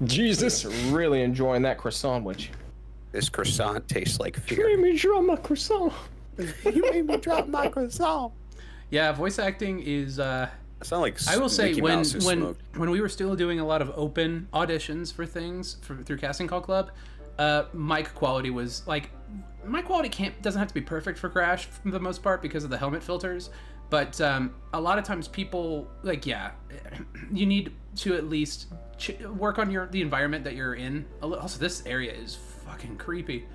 Jesus. Really enjoying that croissant, which This croissant tastes like fear. Made me draw my croissant. You made me drop my croissant. Yeah, voice acting is I sound like I will say Mickey when Mouse who smoked. when we were still doing a lot of open auditions for things through Casting Call Club, mic quality was like mic quality doesn't have to be perfect for Crash for the most part because of the helmet filters, but a lot of times people you need to at least work on the environment that you're in. Also, this area is fucking creepy.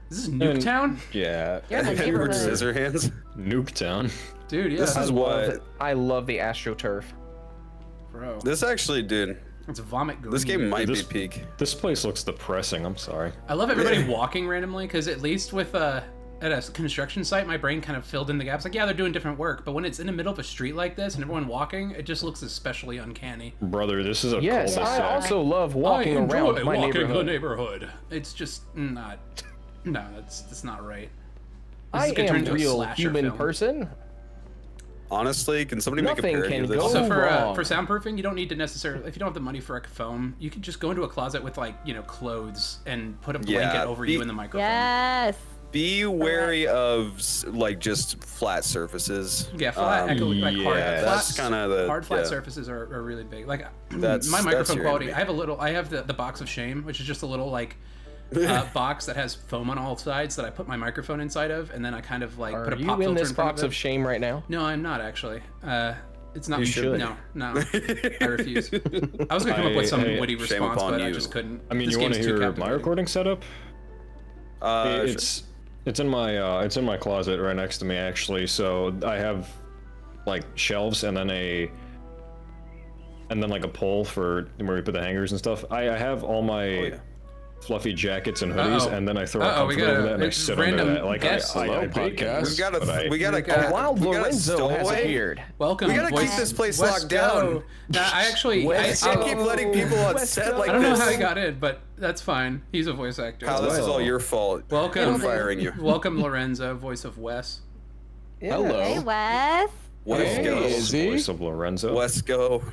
This is Nuketown? Yeah. You're in the Edward neighborhood. Scissorhands. Nuketown. Dude, yeah. This is what. I love the AstroTurf. Bro. This actually, dude. It's vomit green. This game might This- be peak. This place looks depressing. I'm sorry. I love everybody walking randomly, because at least with at a construction site, my brain kind of filled in the gaps. Like, yeah, they're doing different work, but when it's in the middle of a street like this and everyone walking, it just looks especially uncanny. Brother, this is a Yes, cul-de-sac. I also love walking I enjoy around my walking neighborhood. the neighborhood. It's just not. No, that's not right. This I is gonna turn am into a real slasher human film. person. Honestly, can somebody make Nothing a parody can of this? go Also, wrong. for soundproofing, you don't need to necessarily. If you don't have the money for a foam, you can just go into a closet with clothes and put a blanket Yeah, over you in the microphone. Yes. Be wary of like just flat surfaces. Yeah, flat, like yeah, hard, that's flat, kinda the- hard flat yeah. surfaces are really big. Like That's- my that's microphone your quality. enemy. I have the box of shame, which is just a little box that has foam on all sides that I put my microphone inside of, and then I kind of put Are a pop you filter in this front box it. of shame right now? No, I'm not actually. It's not. You should. No, I refuse. I was gonna come up with some Hey, witty shame response, upon but I you. just couldn't. I mean, This you want to game's too hear my captivating. recording setup? It's in my closet right next to me actually. So I have like shelves and then like a pole for where we put the hangers and stuff. I have all my fluffy jackets and hoodies, Uh-oh. and then I throw a Uh-oh, we comforter got over a- that and I it's sit under random that. Like guests. I Hello, bake it, podcast. We gotta, but I- we gotta, A wild we gotta Lorenzo has stowaway. appeared. Welcome. We gotta keep voice- this place Wes, locked down. go. Nah, I actually. Wes, I can't keep letting people on Let's set go. like I don't know this. how he got in, but that's fine. He's a voice actor. Kyle, this is all your fault. Welcome. I'm firing you. Welcome, Lorenzo, voice of Wes. Yeah. Hello. Hey, Wes. Let's Hey, go. Izzy. Voice of Lorenzo. Let's go.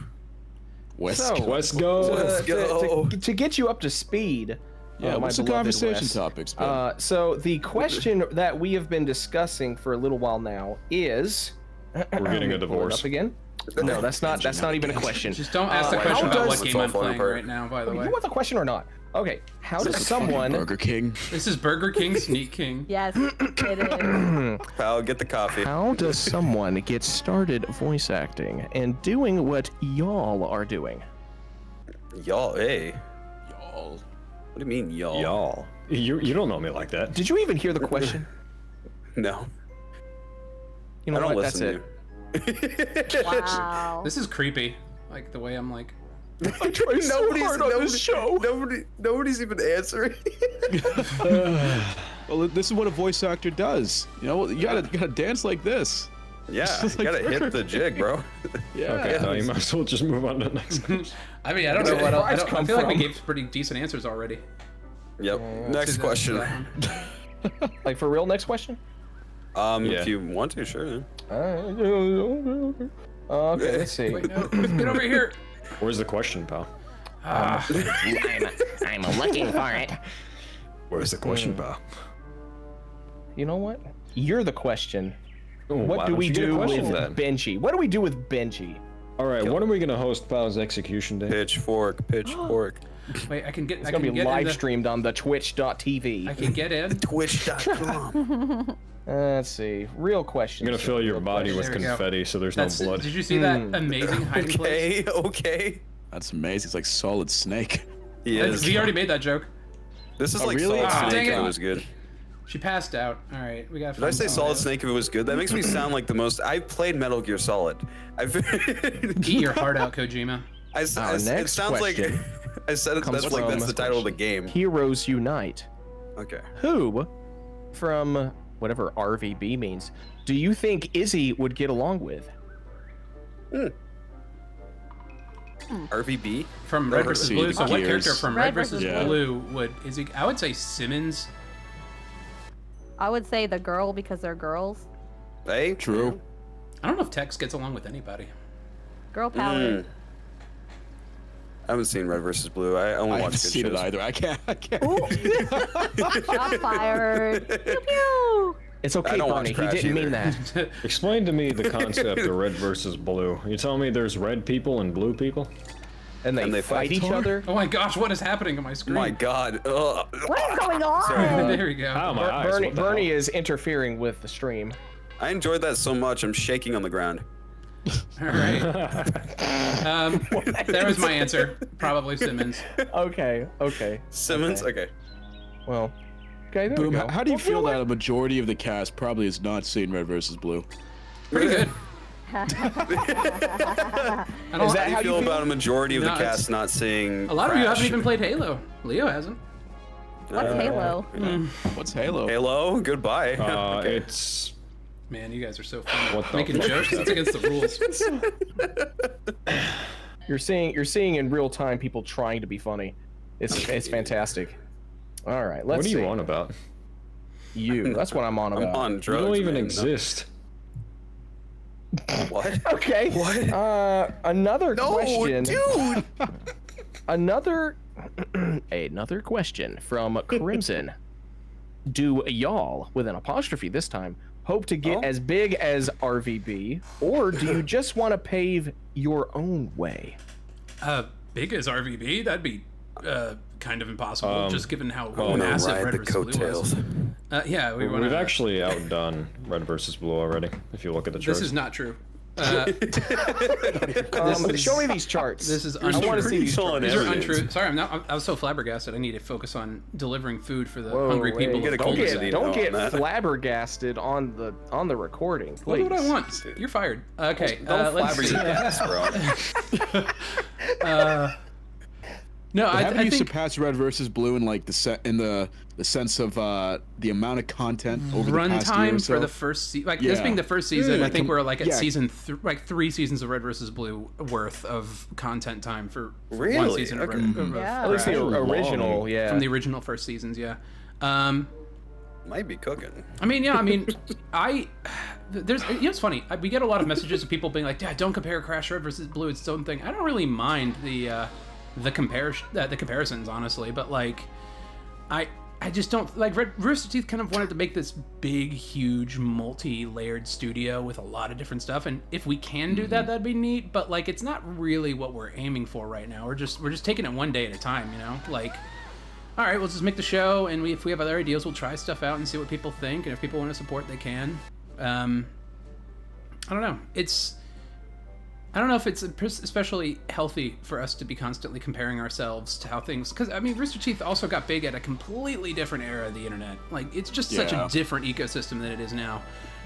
West. Let's go. Let's go. To get you up to speed. Yeah, my what's the beloved conversation Wes. topics, Ben? So the question that we have been discussing for a little while now is We're getting a Pull it divorce. up again. No, that's not even a question. Just don't ask the how question about does- what It's game all I'm falling playing apart. right now, by the way. You want the question or not? Okay. How does someone Burger King. This is Burger King Sneak King. Yes, it is. Kyle, get the coffee. how does someone get started voice acting and doing what y'all are doing? Y'all, hey. Y'all. What do you mean, y'all? Y'all. You don't know me like that. Did you even hear the question? No. You know I don't what? That's listen it. to you. Wow. This is creepy. Like the way I'm like. I try so hard on this show. Nobody's even answering. Well, this is what a voice actor does. You know, you gotta dance like this. Yeah, Just you like gotta hit the jig, bro. Yeah. Okay, no, you might as well just move on to the next question. I mean, I don't Where know did what else. fries I come feel like we from? gave pretty decent answers already. Yep. Next To question. that one. Like for real, next question? Yeah. If you want to, sure. Okay, let's see. Wait, no. Get over here. Where's the question, pal? I'm looking for it. Where's the question, pal? You know what? You're the question. Ooh, What why do don't we you get a do with question then? Benji? What do we do with Benji? All right, when are we gonna host Pal's execution day? Pitchfork, pitchfork. Wait, I can get. It's I gonna can be get live in the, streamed on the Twitch.tv. I can get in. Twitch.com. Let's see. Real question. I'm gonna fill your body with There we go. confetti so there's That's. no blood. Did you see that amazing hiding place? Okay. That's amazing. It's like Solid Snake. He is. We already made that joke. This is Oh, like really? Solid Ah, Snake dang if it. it was good. She passed out. All right, we got. Did I say Solid Snake if it was good? That makes me sound like the most. I've played Metal Gear Solid. I've. Eat your heart out, Kojima. Our it next sounds like. question I said it, comes that's like from- that's the title of the game. Heroes Unite. Okay. Hoob, from whatever RVB means, do you think Izzy would get along with? RVB. From Never Red vs. see Blue. the So what gears. character from Red Red vs. versus Yeah. Blue would is he? I would say Simmons. I would say the girl because they're girls. Hey. True. I don't know if Tex gets along with anybody. Girl power. I haven't seen Red vs. Blue. I only I watch haven't good seen shows. it either. I can't. Shot fired. Pew pew. It's okay, don't watch Barney. He Crash didn't mean either. that. Explain to me the concept of red versus blue. You telling me there's red people and blue people? And they fight each other. Oh my gosh, what is happening on my screen? My God. Ugh. What is going on? There we go. Ow, my eyes. Bernie, what the hell? Bernie is interfering with the stream. I enjoyed that so much. I'm shaking on the ground. All right. That was my answer. Probably Simmons. Okay. Simmons. Okay. Well, okay, there we Boom. go. How do you Well, feel what? that a majority of the cast probably has not seen Red versus Blue? Pretty good. Is How that do you how feel about a majority of No, the it's- cast not seeing? A lot of you Crash? haven't even played Halo. Leo hasn't. What's Halo? What's Halo? Halo. Goodbye. Okay. It's Man, you guys are so funny. What the Making fuck? jokes. It's against the rules. You're seeing in real time people trying to be funny. It's fantastic. All right, let's what are see. you on about? You. That's what I'm on I'm about. on You drugs. don't even man. exist. What? Okay. What? Another question. dude. Another question from Crimson. Do y'all, with an apostrophe this time, hope to get Oh. as big as RVB, or do you just want to pave your own way? Big as RVB? That'd be kind of impossible, just given how wanna massive ride Red the versus Blue was. coattails. Yeah, we want We've actually outdone red versus blue already. If you look at the charts. This is not true. Show me these charts. This is I want to untrue. see these solid charts. These are evidence. untrue. Sorry, I was so flabbergasted. I need to focus on delivering food for the Whoa, hungry wait. people. Get a of Don't cul-de-sac. Golden get, State. don't get on that. flabbergasted on the recording, What please. would I want? You're fired. Okay, Don't let's see. flabbergasted, bro. No, How do I you think surpass Red versus Blue in like the sense of the amount of content over the past year or runtime so? for the first season, like this Yeah. being the first season, I think we're like at yeah. season like 3 seasons of Red versus Blue worth of content time for one Really? season of Okay. Red, of Yeah. At least the Crash. original, yeah. From the original first seasons, yeah. Might be cooking. I mean, there's, it's funny. We get a lot of messages of people being like, "Dad, don't compare Crash Red versus Blue. It's its own thing." I don't really mind the comparisons, honestly, but like, I just don't like Rooster Teeth kind of wanted to make this big, huge, multi-layered studio with a lot of different stuff, and if we can do that, that'd be neat. But like, it's not really what we're aiming for right now. We're just taking it one day at a time, you know, like. All right, we'll just make the show, and if we have other ideas, we'll try stuff out and see what people think. And if people want to support, they can. I don't know. I don't know if it's especially healthy for us to be constantly comparing ourselves to how things. Because I mean, Rooster Teeth also got big at a completely different era of the internet. Like, it's just such a Yeah. different ecosystem than it is now.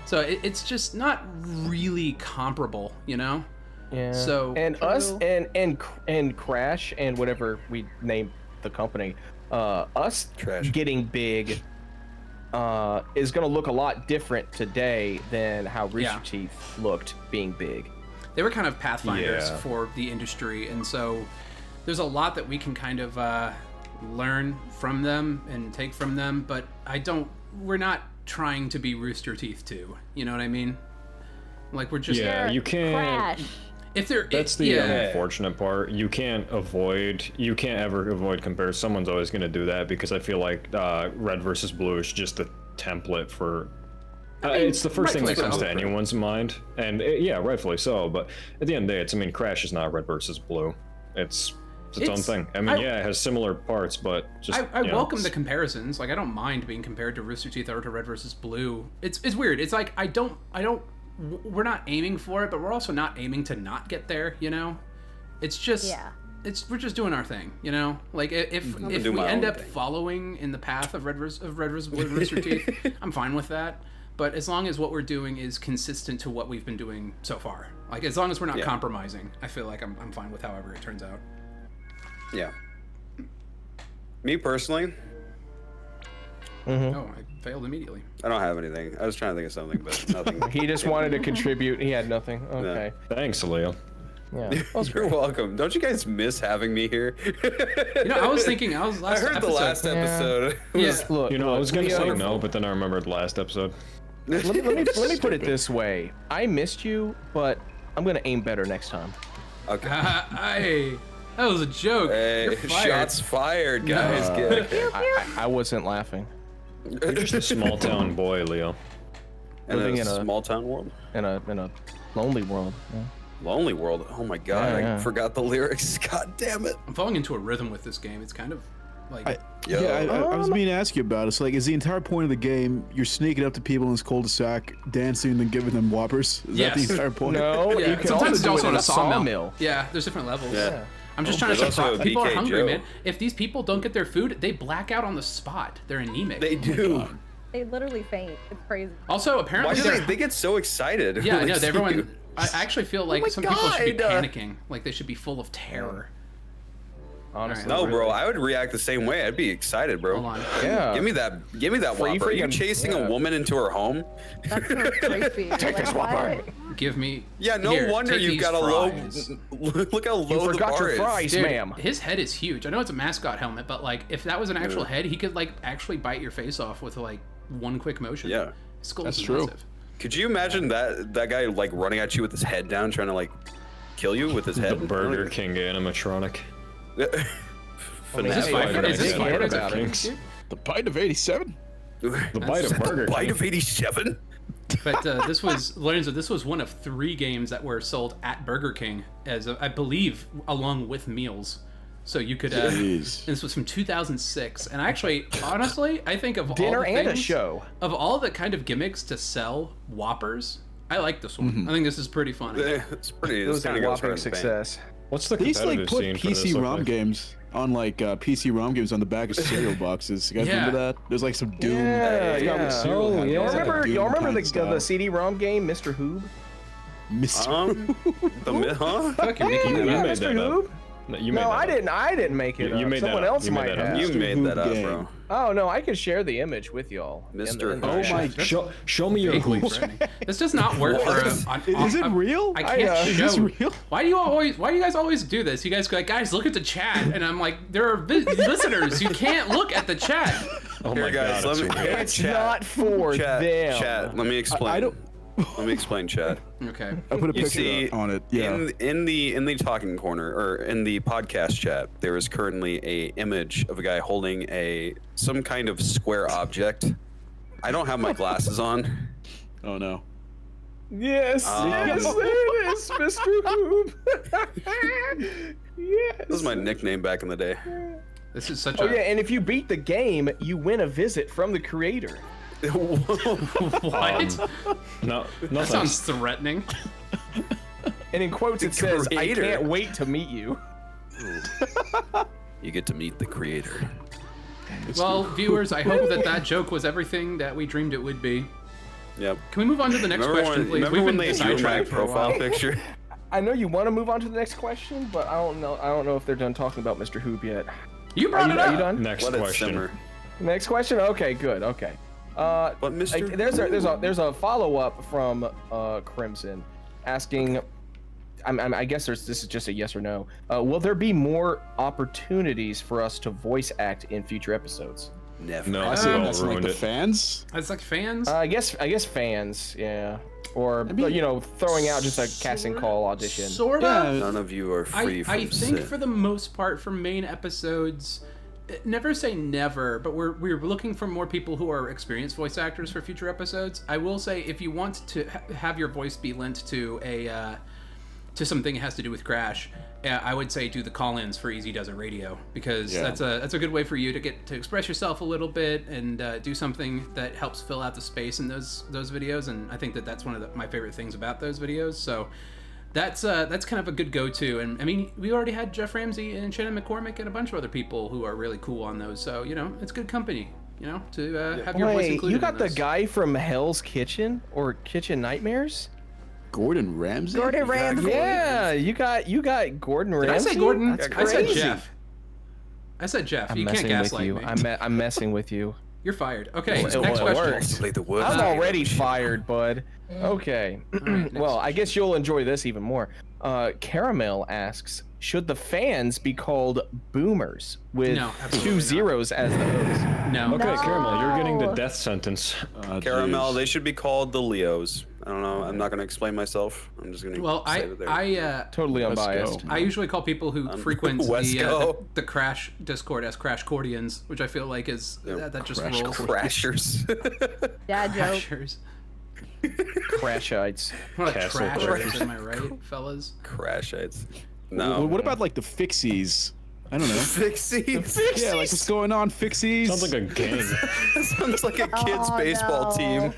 So it's just not really comparable, you know. Yeah. So and us and Crash and whatever we name the company, us Trash. getting big is going to look a lot different today than how Rooster Yeah. Teeth looked being big. they were kind of pathfinders Yeah. for the industry, and so there's a lot that we can kind of learn from them and take from them, but we're not trying to be Rooster Teeth too, you know what I mean? Like, we're just Yeah, you can't. Crash. if they're That's the yeah. unfortunate part. You can't ever avoid compare. Someone's always going to do that because I feel like red versus blue is just a template for. It's the first thing that rightfully comes so. to anyone's mind, and yeah, rightfully so. But at the end of the day, Crash is not red versus blue. It's its own thing. I mean, yeah, it has similar parts, but just I you know, welcome the comparisons. Like, I don't mind being compared to Rooster Teeth or to Red versus Blue. It's weird. It's like we're not aiming for it, but we're also not aiming to not get there, you know? It's just Yeah. we're just doing our thing, you know? Like, if do we my end own up thing. following in the path of Red versus Blue and Rooster Teeth, I'm fine with that. But as long as what we're doing is consistent to what we've been doing so far, like, as long as we're not Yeah. compromising, I feel like I'm fine with however it turns out. Yeah. Me personally, Oh, I failed immediately. I don't have anything. I was trying to think of something, but nothing. He just wanted to contribute. He had nothing. Okay. Thanks, Leo. Yeah. That was You're great. welcome. Don't you guys miss having me here? You know, I was thinking, I I heard the last episode. Yeah. Look, You know, I was gonna say Leo, no, but then I remembered the last episode. let me put it this way. I missed you, but I'm gonna aim better next time. Okay. That was a joke. Hey, You're fired. shots fired, guys. I wasn't laughing. You're just a small town boy, Leo. living in in a a small town world. in a lonely world. Yeah. Lonely world. Oh my god, Yeah. I forgot the lyrics. God damn it. I'm falling into a rhythm with this game. It's kind of like I was meaning to ask you about it. So, like, is the entire point of the game you're sneaking up to people in this cul-de-sac, dancing, and then giving them whoppers? Is that the Yes. entire point? No, yeah. you can Sometimes it's do also it in in a sawmill. Yeah, there's different levels. Yeah. I'm just Oh, trying to there's also surprise a people. Are PK hungry, Joe. man. If these people don't get their food, they black out on the spot. They're anemic. They do. They literally faint. It's crazy. Also, Why apparently, do they're- they get so excited? Yeah, when no, they see everyone. you? I actually feel like my some people should be God. panicking. Like they should be full of terror. Honestly, No, bro, really. I would react the same way. I'd be excited, bro. Hold on. Yeah. Give me that Free Whopper. Are you freaking- chasing yeah. a woman into her home? That's so creepy. Take this Whopper. Give me. Yeah, no Here, wonder take you've these got a fries. low. Look how low You the forgot bar your is. fries, Dude, ma'am. his head is huge. I know it's a mascot helmet, but like if that was an actual head, he could like actually bite your face off with like one quick motion. Yeah. His skull's That's true. massive. Could you imagine that guy like running at you with his head down, trying to like kill you with his The head? Burger King animatronic. mean, Is this Hey, five I've is this heard five about or it. is it The bite of 87? The bite of Burger Bite King. of 87. But this was Lorenzo. This was one of 3 games that were sold at Burger King, as I believe, along with meals. So you could. Jeez. This was from 2006, and actually, honestly, I think of Dinner all the and a things, show. of all the kind of gimmicks to sell Whoppers, I like this one. I think this is pretty funny. It's pretty. It was kind a of goes whopping hard in the paint. success. What's the They used to like competitive put scene for this? PC look ROM like? games on like PC ROM games on the back of cereal boxes. You guys Yeah. remember that? There's like some Doom. Yeah, it's got, like, yeah. cereal Oh, kind of- yeah. Y'all it's like a remember? Doom Y'all remember kind the of style. CD-ROM game, Mr. Hoob? Mr. Huh? Fucking Mickey You Mouse. made Mr. that up. Hoob? You made No, that I up. didn't. I didn't make it. You up. made that Someone up. else You made might that up. have. You Mr. made that Hoob up, game. bro. Oh no, I could share the image with y'all. Mr. in the Oh chat. my. Show me your Vaguely hoops. threatening. This does not work for a. Is it real? I can't Is show. this real? Why do you guys always do this? You guys go like, guys, look at the chat, and I'm like, there are listeners. You can't look at the chat. Oh Here, my guys, god, let it's me. so good. It's not for Chat, them. chat. Let me explain. I don't. Let me explain, chat. Okay. I put a You picture see, on it. Yeah. in the talking corner or in the podcast chat, there is currently a image of a guy holding some kind of square object. I don't have my glasses on. Oh no. Yes, yes, there it is, Mr. Hoob. Yes. This was my nickname back in the day. This is such Oh a. yeah, and if you beat the game, you win a visit from the creator. What? No, no That thanks. sounds threatening. And in quotes, it The says, creator. "I can't wait to meet you." You get to meet the creator. Well, viewers, I hope that joke was everything that we dreamed it would be. Yep. Can we move on to the next question, please? Remember when they drew my sidetracked for a profile while. picture? I know you want to move on to the next question, but I don't know if they're done talking about Mr. Hoob yet. You brought it Are you up. done? Next Let it question. simmer. Next question. Okay, good. Okay. But Mr. There's a follow up from Crimson, asking. I guess this is just a yes or no. Will there be more opportunities for us to voice act in future episodes? Never. No, I it's see all that's like ruined the it. fans. It's like fans. I guess fans, yeah, or mean, throwing out just a casting call audition. Sort Yeah. of. None of you are free from I think sin. for the most part, for main episodes, never say never, but we're looking for more people who are experienced voice actors for future episodes. I will say, if you want to have your voice be lent to to something that has to do with Crash, I would say do the call-ins for Easy Does It Radio, because Yeah. that's a good way for you to get to express yourself a little bit and do something that helps fill out the space in those videos. And I think that's one of my favorite things about those videos. So that's kind of a good go-to. And I mean, we already had Jeff Ramsey and Shannon McCormick and a bunch of other people who are really cool on those. So it's good company, to have your voice Wait, included. you got in the those. guy from Hell's Kitchen or Kitchen Nightmares? Gordon Ramsay. Gordon Ramsay. Yeah, you got Gordon Did Ramsay. I say Gordon? That's I said crazy. Jeff. I said Jeff. I'm You can't messing with gaslight you. me. I'm messing with you. You're fired. Okay, It next will question. work. Play the wood. I'm already fired, bud. Okay. right, Well, I guess you'll enjoy this even more. Caramel asks, should the fans be called boomers with No, absolutely 2 not. zeros as the host? No. Okay, Caramel, you're getting the No. death sentence. Caramel, they should be called the Leos. I don't know. I'm not going to explain myself. I'm just going to Well, say that they're... I Totally Let's unbiased. go. I usually call people who frequent Wesco. the Crash Discord as Crash Cordians, which I feel like is that just Crash rolls. Crashers. Dad joke. Crashers. Crashites. What a Castle trash Crashers. is, am I right, fellas? Crashites. Well, No. what about like the Fixies? I don't know. Fixies? Yeah, like what's going on, Fixies? Sounds like a gang. That sounds like a kid's Oh, baseball no. team.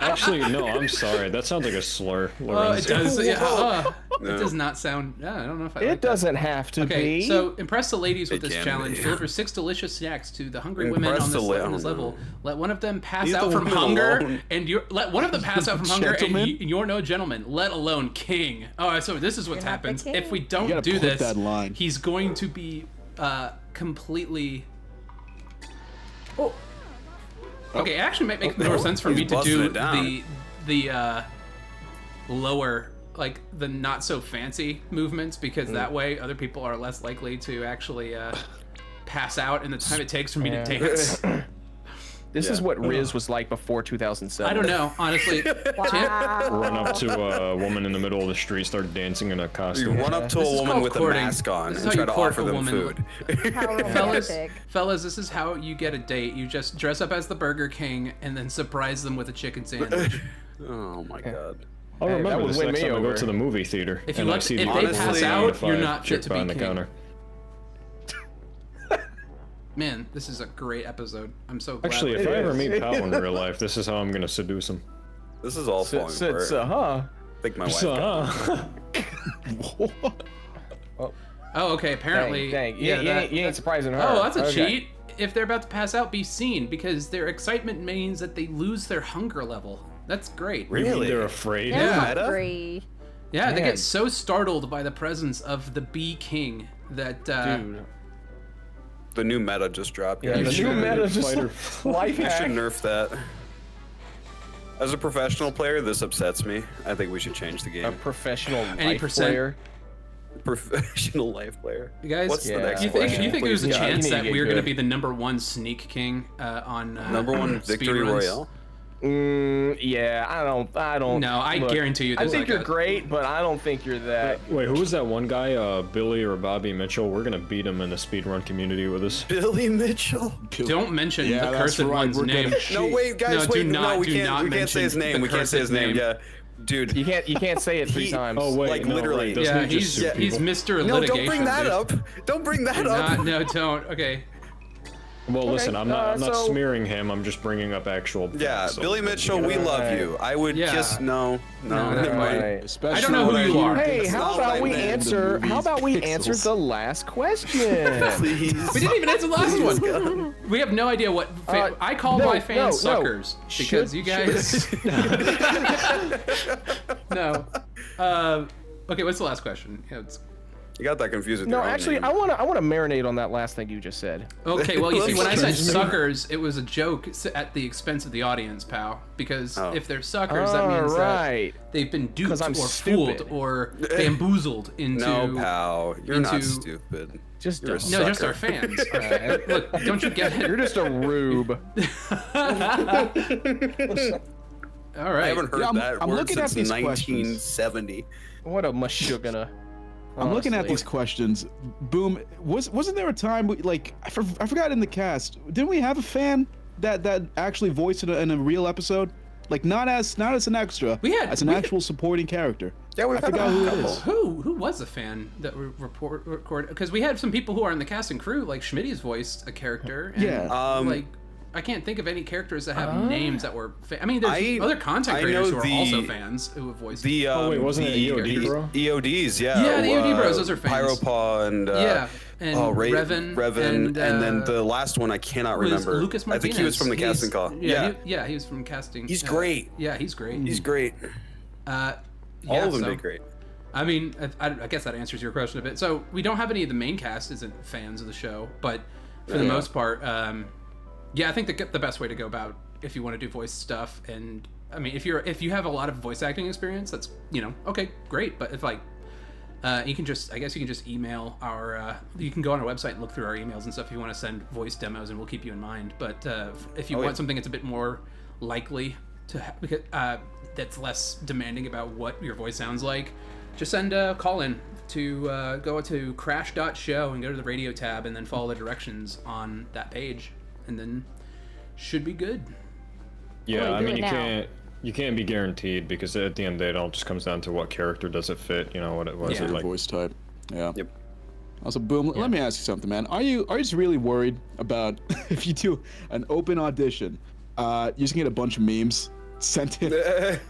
Actually, no, I'm sorry. That sounds like a slur. Oh, Lorenz. it does. Yeah, it No. does not sound. Yeah, I don't know if I. It like that. doesn't have to Okay, be. so impress the ladies with It this can challenge. be. Deliver 6 delicious snacks to the hungry women Impress on this, the la- on this oh, level. no. Let one of them pass Leave out the from women hunger, alone. and let one of them pass out from hunger, and Gentlemen? you're no gentleman, let alone king. Oh, so this is what You're not the happens king. if we You don't gotta do clip this. that line. He's going to be completely. Oh. Okay, it actually might make more sense for He's me to busting do it down. the lower, like the not so fancy movements, because that way other people are less likely to actually pass out in the time it takes for me to dance. This is what Riz was like before 2007. I don't know, honestly. Wow. Run up to a woman in the middle of the street, start dancing in a You costume. run up to This a is woman called with courting. a mask on This is and how try you to court offer a them woman. food. How Fellas, romantic. fellas, this is how you get a date. You just dress up as the Burger King and then surprise them with a chicken sandwich. Oh my god. I'll Hey, that remember would this win next me time I go over. to the movie theater. If you and I look, see if the they honestly, pass out, 75 you're not fit chick to be behind the king. counter. Man, this is a great episode. I'm so glad. Actually, we're if I doing ever this. meet Pal in real life, this is how I'm gonna seduce him. This is all falling apart. huh? I think my wife So, got Oh, okay. Apparently, Dang. yeah. You ain't surprising her. Oh, that's a Okay. cheat. If they're about to pass out, be seen, because their excitement means that they lose their hunger level. That's great. you mean Really? they're afraid? Yeah. Meta? Hungry. Yeah, they Man. get so startled by the presence of the Bee King that Dude. The new meta just dropped. Yeah, You the should- new meta just Fighter. life You should hack. nerf that. As a professional player, this upsets me. I think we should change the A game. professional Any life percent- player. Professional life player. You guys, What's Yeah. the next you think question? you think there's a please? Yeah, you chance need to that get we're going to good. be the #1 Sneak King on Number one speed victory runs? royale. Yeah, I don't. No, I look, guarantee you I there's think like you're great, but I don't think you're that. Wait, who was that one guy, Billy or Bobby Mitchell? We're gonna beat him in the speedrun community with us. Billy Mitchell. Don't mention Yeah, the that's cursed right, one's we're name. gonna No, wait, guys, No, do wait. not- No, we do can't. not We can't say his mention name. the We can't say his cursed name. name. Yeah, dude. You can't say it three He- times. Oh wait, Like, no, literally. right. Doesn't Yeah, he just he's sue he's people? Mr. No, Litigation. don't bring that dude. up. Don't bring that Do up. not, no, don't. Okay. Well, listen, I'm not so- smearing him. I'm just bringing up actual. Yeah, facts, so- Billy Mitchell, we love Alright. you. I would Yeah. just no, No, never mind. Alright. Especially I don't know who when you hear are. Hey, It's how not what about I we meant. answer? How about we answer Pixels. the last question? Please. We didn't even answer the last one. We have no idea what. I call no, my fans no, no. suckers because you guys. No. Okay, what's the last question? Yeah, You got that confused with No, your own actually, name. I wanna marinate on that last thing you just said. Okay, well, you see, when I said Let's- suckers, it was a joke at the expense of the audience, pal. Because Oh. if they're suckers, that means Alright. that they've been duped 'Cause I'm or stupid. fooled or bamboozled into. No, pal, you're into- not stupid. Just You're a don't. No, just sucker. our fans. Look, don't you get You're it? just a rube. All right. I haven't heard Yeah, I'm- that I'm word looking at since these questions. 1970. What a mashugana. I'm looking at Honestly. these questions. Boom. Wasn't there a time like I forgot in the cast? Didn't we have a fan that actually voiced in a real episode? Like not as an extra. We had- as an we- actual supporting character. Yeah, we've I had forgot a who it couple. is. Who was a fan that recorded? Because we had some people who are in the cast and crew, like Schmitty's voiced a character. And, Yeah. like I can't think of any characters that have names that were. I mean, there's I- other content I creators know who are the- also fans who have voiced. The Oh, wait, wasn't it the EOD, bro? EODs, yeah. Yeah, the EOD bros, those are fans. Pyropaw and Yeah, and Revan, and, then the last one I cannot was remember. Lucas I Martinez. think he was from the He's- casting call. Yeah, Yeah, he was from casting. He's great. Yeah, he's great. he's great. Yeah, All of them so- did great. I mean, I guess that answers your question a bit. So we don't have any of the main cast isn't fans of the show, but for the Yeah. most part, yeah, I think the best way to go about if you want to do voice stuff, and I mean, if you have a lot of voice acting experience, that's okay, great. But if like you can just email our you can go on our website and look through our emails and stuff if you want to send voice demos, and we'll keep you in mind. But if you want yeah. something that's a bit more likely to because that's less demanding about what your voice sounds like, just send a call in to go to crash.show and go to the radio tab and then follow the directions on that page, and then should be good. Yeah, I do mean it now. you can't be guaranteed because at the end of the day, it all just comes down to what character does it fit. You know what it was. Yeah. It Your like voice type. Yeah. Yep. Also, Boom, let me ask you something, man. Are you just really worried about if you do an open audition, you're just gonna get a bunch of memes sent in?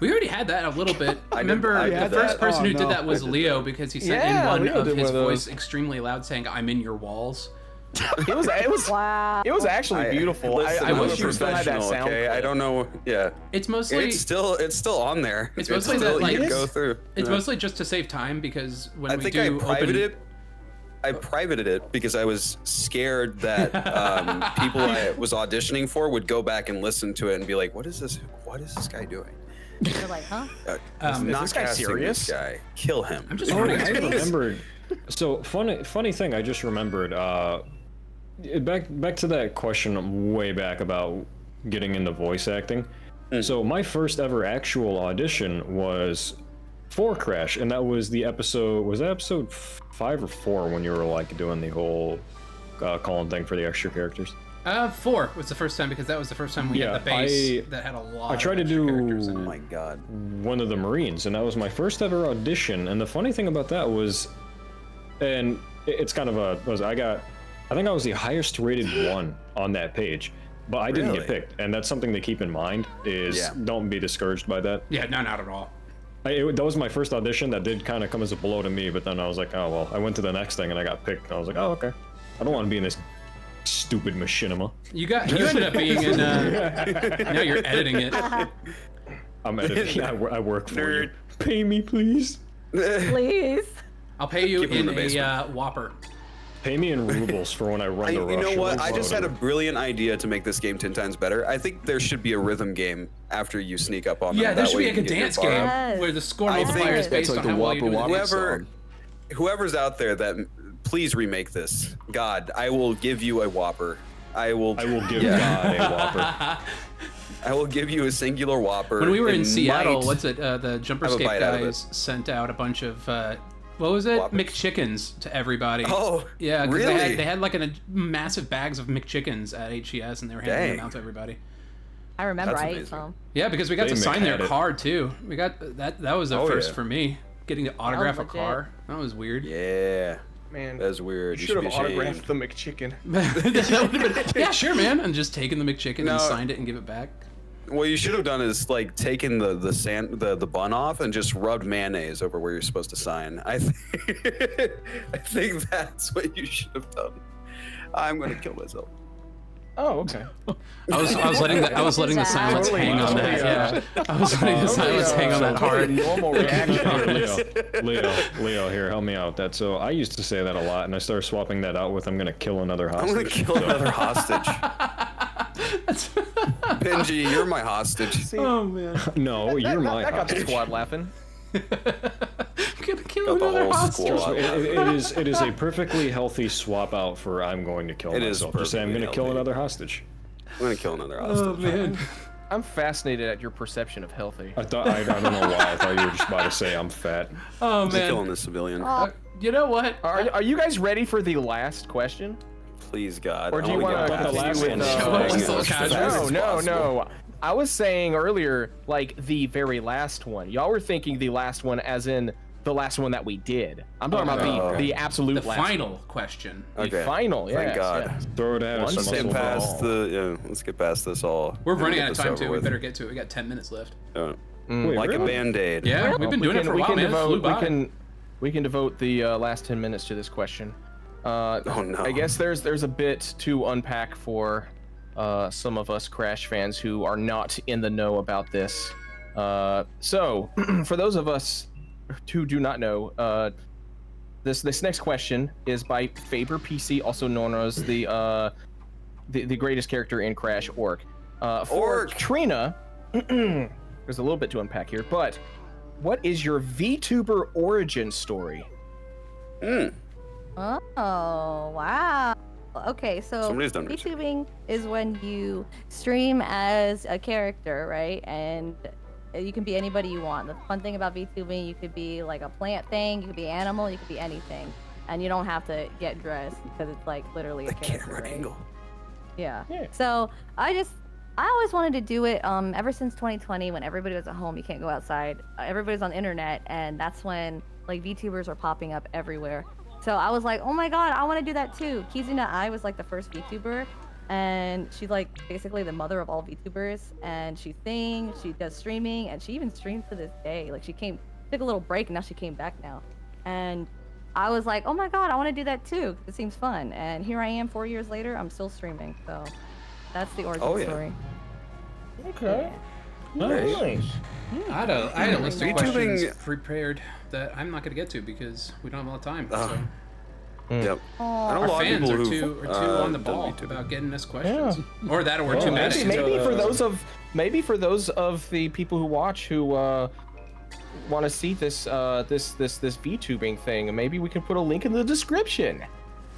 We already had that a little bit. I did- remember I the did first that. person Oh, who no. did that was I did Leo that. because he sent Yeah, in one Leo of did his one of voice those. extremely loud saying, "I'm in your walls." It was Wow. it was actually beautiful. Listen, I I'm wish a you still had that professional, sound. okay? I clip. don't know. Yeah. It's mostly It's still on there. It's mostly still, that, like, you can go through. it's Yeah. mostly just to save time because when I we think do I open privated it because I was scared that people I was auditioning for would go back and listen to it and be like, "What is this? What is this guy doing? You're like, huh? Not this guy casting serious? This guy. Kill him." I'm just Oh, wondering. I remembered. So funny thing. I just remembered. Back to that question way back about getting into voice acting. So my first ever actual audition was for Crash, and that was the episode. Was that episode 5 or 4 when you were like doing the whole calling thing for the extra characters? 4 was the first time because that was the first time we Yeah, had the base I- that had a lot. I tried of to extra do- characters in Oh it. my god. One of the Marines, and that was my first ever audition. And the funny thing about that was, and it's kind of I think I was the highest rated one on that page, but I didn't get Really? picked, and that's something to keep in mind. Is Yeah. don't be discouraged by that. Yeah, no, not at all. That was my first audition. That did kind of come as a blow to me, but then I was like, oh well. I went to the next thing and I got picked. And I was like, oh okay. I don't want to be in this stupid machinima. You ended up being in. Now you're editing it. I'm editing. I work for you. Nerd. Pay me, please. Please. I'll pay you Keep him in in the a basement. Whopper. Pay me in rubles for when I run the You rush. know what? or I just had a whatever. brilliant idea to make this game 10 times better. I think there should be a rhythm game after you sneak up on them. Yeah, there That should way be you like a can get your dance bar game up. Yes. where the score I think multiplier is it's based like on the how well you do Whopper the Whopper dance. Whoever, song. whoever's out there that please remake this. God, I will give you a Whopper. I will give God a Whopper. I will give you a singular Whopper. When we were in It Seattle, might- what's it? The have a bite Jumperscape out of guys sent out a bunch of what was it? Whoppers. McChickens to everybody. Oh, yeah, 'cause really? they had like massive bags of McChickens at HES, and they were handing them Dang. out to everybody. I remember That's I ate amazing. some. Yeah, because we got They to sign their had it. card too. We got that. That was a Oh, first yeah. for me. Getting to autograph a legit. car. That was weird. Yeah, Man, that's weird. you You should should have be ashamed. autographed the McChicken. That would've been- yeah, sure, man. And just taking the McChicken No. and signed it and give it back. What you should have done is like taken the bun off and just rubbed mayonnaise over where you're supposed to sign. I think that's what you should have done. I'm gonna kill myself. Oh, okay. I was letting the silence Totally, hang on that. totally, Yeah, I was letting the silence hang on that hard. Normal reaction. Leo, here, help me out. That so I used to say that a lot, and I started swapping that out with "I'm gonna kill another I'm hostage." gonna kill another hostage. Benji, you're my hostage. Oh man, No, you're my That got the hostage. squad laughing. I'm gonna kill Got the another whole hostage. squad. It is a perfectly healthy swap out for "I'm going to kill It is myself." Just say I'm perfectly gonna kill healthy. another hostage. I'm gonna kill another hostage. Oh man. I'm fascinated at your perception of healthy. I don't know why. I thought you were just about to say I'm fat. Oh I'm killing man. this civilian. You know what? Are you guys ready for the last question? Please, God. Or do I you wanna want get to the past last this one? as What was fast the as casual? No, possible. no. I was saying earlier, like the very last one. Y'all were thinking the last one as in the last one that we did. I'm talking Oh, about the absolute The last final one. question. The Okay. final, Thank yes, God. yes. Throw it at us. Once Let's get and for past all. let's get past this all. We're and running get out of this time over too. We with. better get to it. We got 10 minutes left. Uh, Wait, like really? a band-aid. Yeah, we've been doing it for a while, man. It flew by. We can devote the last 10 minutes to this question. Oh no. I guess there's a bit to unpack for some of us Crash fans who are not in the know about this. So, for those of us who do not know, this next question is by Faber PC, also known as the greatest character in Crash, Orc. For Orc! Trina, there's a little bit to unpack here, but what is your VTuber origin story? Oh, wow. Okay, so Somebody's done research. VTubing is when you stream as a character, right? And you can be anybody you want. The fun thing about VTubing, you could be like a plant thing, you could be animal, you could be anything. And you don't have to get dressed because it's like literally a The character, camera right? angle. Yeah. Yeah. So I I always wanted to do it ever since 2020 when everybody was at home, you can't go outside. Everybody's on the internet, and that's when like VTubers were popping up everywhere. So I was like, oh my god, I want to do that too. Kizuna Ai was like the first VTuber, and she's like basically the mother of all VTubers, and she sings, she does streaming, and she even streams to this day. Like she took a little break, and now she came back now. And I was like, oh my god, I want to do that too. It seems fun. And here I am 4 years later, I'm still streaming. So that's the origin story. Okay. Nice. I had a list of VTubing- questions prepared that I'm not going to get to because we don't have a lot of time. So. Yep. I know a Our lot of fans people are who too on the done ball VTubing. about getting us questions, or that, or we're too mad. Maybe for those of the people who watch who want to see this VTubing thing, maybe we can put a link in the description.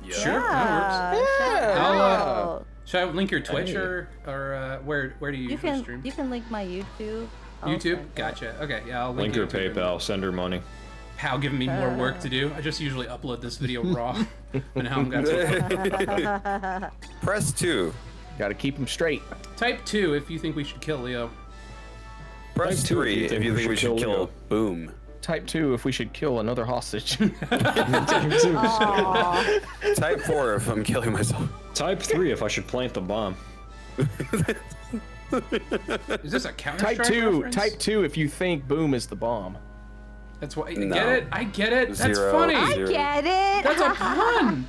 Sure, that works. Yeah. Should I link your Twitch or where do you usually stream? You can link my YouTube. YouTube? Gotcha. Okay, yeah, I'll Link link your YouTube. PayPal, send her money. Pal giving me more work to do. I just usually upload this video raw. And how I'm gonna Press 2. Got to keep them straight. Type 2 if you think we should kill Leo. Press Type 2 3 if you think we should kill Leo. Boom. Type 2 if we should kill another hostage. Type 4 if I'm killing myself. Type 3 if I should plant the bomb. Is this a counter Type 2. Type 2 if you think Boom is the bomb. That's what. No. Get it? I get it. That's Zero. funny. I get it. That's a pun.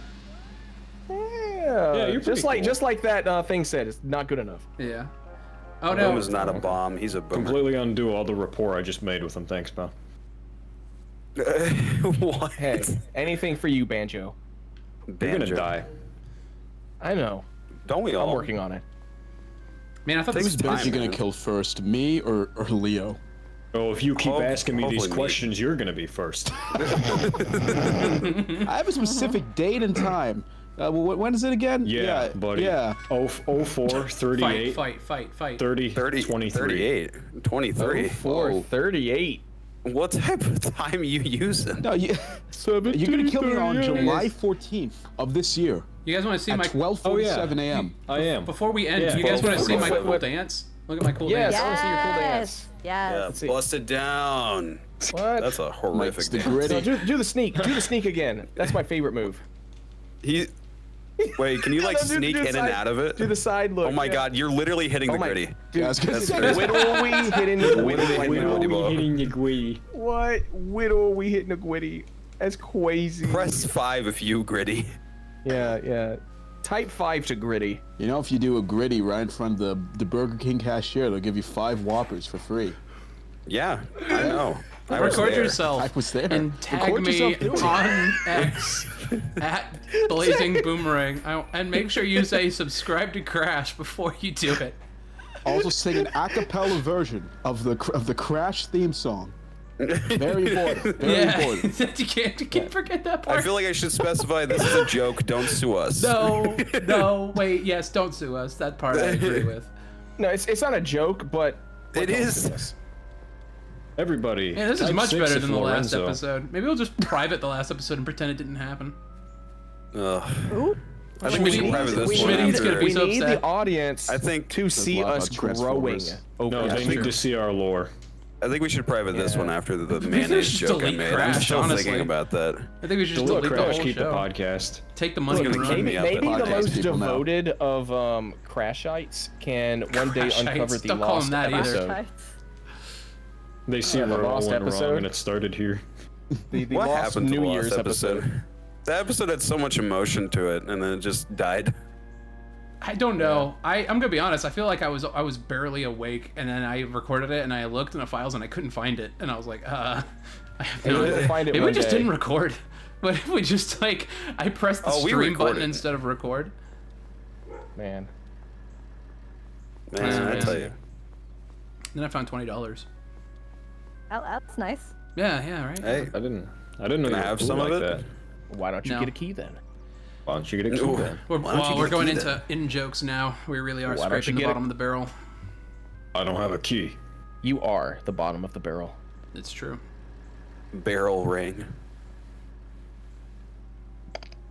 Yeah, you're just pretty like cool. that thing said. It's not good enough. Yeah. Oh no. Boom is not a bomb. He's a boomer. Completely undo all the rapport I just made with him. Thanks, pal. What? Hey, anything for you, Banjo. You're Banjo. gonna die. I know. Don't we all? I'm working on it. Man, I thought Takes this was time. Who's you gonna man. kill first, me or Leo? Oh, if you keep asking me these hopefully me. questions, you're gonna be first. I have a specific date and time. When is it again? Yeah, buddy. Yeah. 04, 38, fight. 30, 30, 23. 38, 23. 4:38. What type of time are you using? No, you're gonna kill me on July 14th of this year You guys want to see at my 12:47 a.m. I am. Before we end? Yeah. do you guys want to see my Wait, cool wait. dance? Look at my cool Yes. dance. I wanna see your cool dance. Yes. Yeah, bust it down. What? That's a horrific Mike's the dance. gritty. No, do the sneak. Do the sneak again. That's my favorite move. Wait, can you like No, do sneak the in and side- out of it? Do the side look. Oh my yeah. god, you're literally hitting the my- gritty. Yeah, I was gonna That's say, crazy. Whittle are we hitting the Whittle gritty? hitting the gritty. What? Whittle are we hitting the gritty? That's crazy. Press 5 if you gritty. Yeah. Type 5 to gritty. You know, if you do a gritty right in front of the Burger King cashier, they'll give you 5 Whoppers for free. Yeah, I know. I was Record there. yourself I was there. and tag Record me yourself doing it. on X at Blazing Boomerang, and make sure you say subscribe to Crash before you do it. Also sing an a cappella version of the Crash theme song. Very important. Very important. you can't forget that part. I feel like I should specify this is a joke. Don't sue us. No, wait, yes, don't sue us. That part I agree with. No, it's not a joke, but It is. Everybody. Yeah, this is type much 6 better if than the last Lorenzo. episode. Maybe we'll just private the last episode and pretend it didn't happen. Ugh. I think we should private this one Schmitty's after. gonna be we so need upset. the audience I think to see lot us about growing. Transformers. No, Yeah, they need to see our lore. I think we should private this Yeah. one after the should mayonnaise just joke I delete made. I'm Crash, still honestly. thinking about that. I think we should just Delete delete the Crash, whole keep the show. podcast. Take the money Look, and the run. king- Maybe, up maybe the the podcast most people now. devoted of Crashites can one day Crashites, uncover the don't call lost them that either. episode. They see Yeah, the where it all lost went wrong episode. and it started here. The What lost happened to New the last Year's episode. That episode had so much emotion to it, and then it just died. I don't know. I'm gonna be honest. I feel like I was barely awake, and then I recorded it, and I looked in the files, and I couldn't find it, and I was like, I have Maybe no we'll idea. find it Maybe we one just day. didn't record. But if we just like, I pressed the Oh, we stream button recorded. instead of record. Man. Man, I tell you. Then I found $20. That's nice. Yeah, right. Hey, I didn't know Can I you have were some like of it? that. Why don't you No. get a key then? Why don't you get a key Ooh. then? We're, Why don't you we're get a going key into then? in jokes now. We really are Why don't you scraping the get bottom it? of the barrel. I don't have a key. You are the bottom of the barrel. It's true. barrel ring.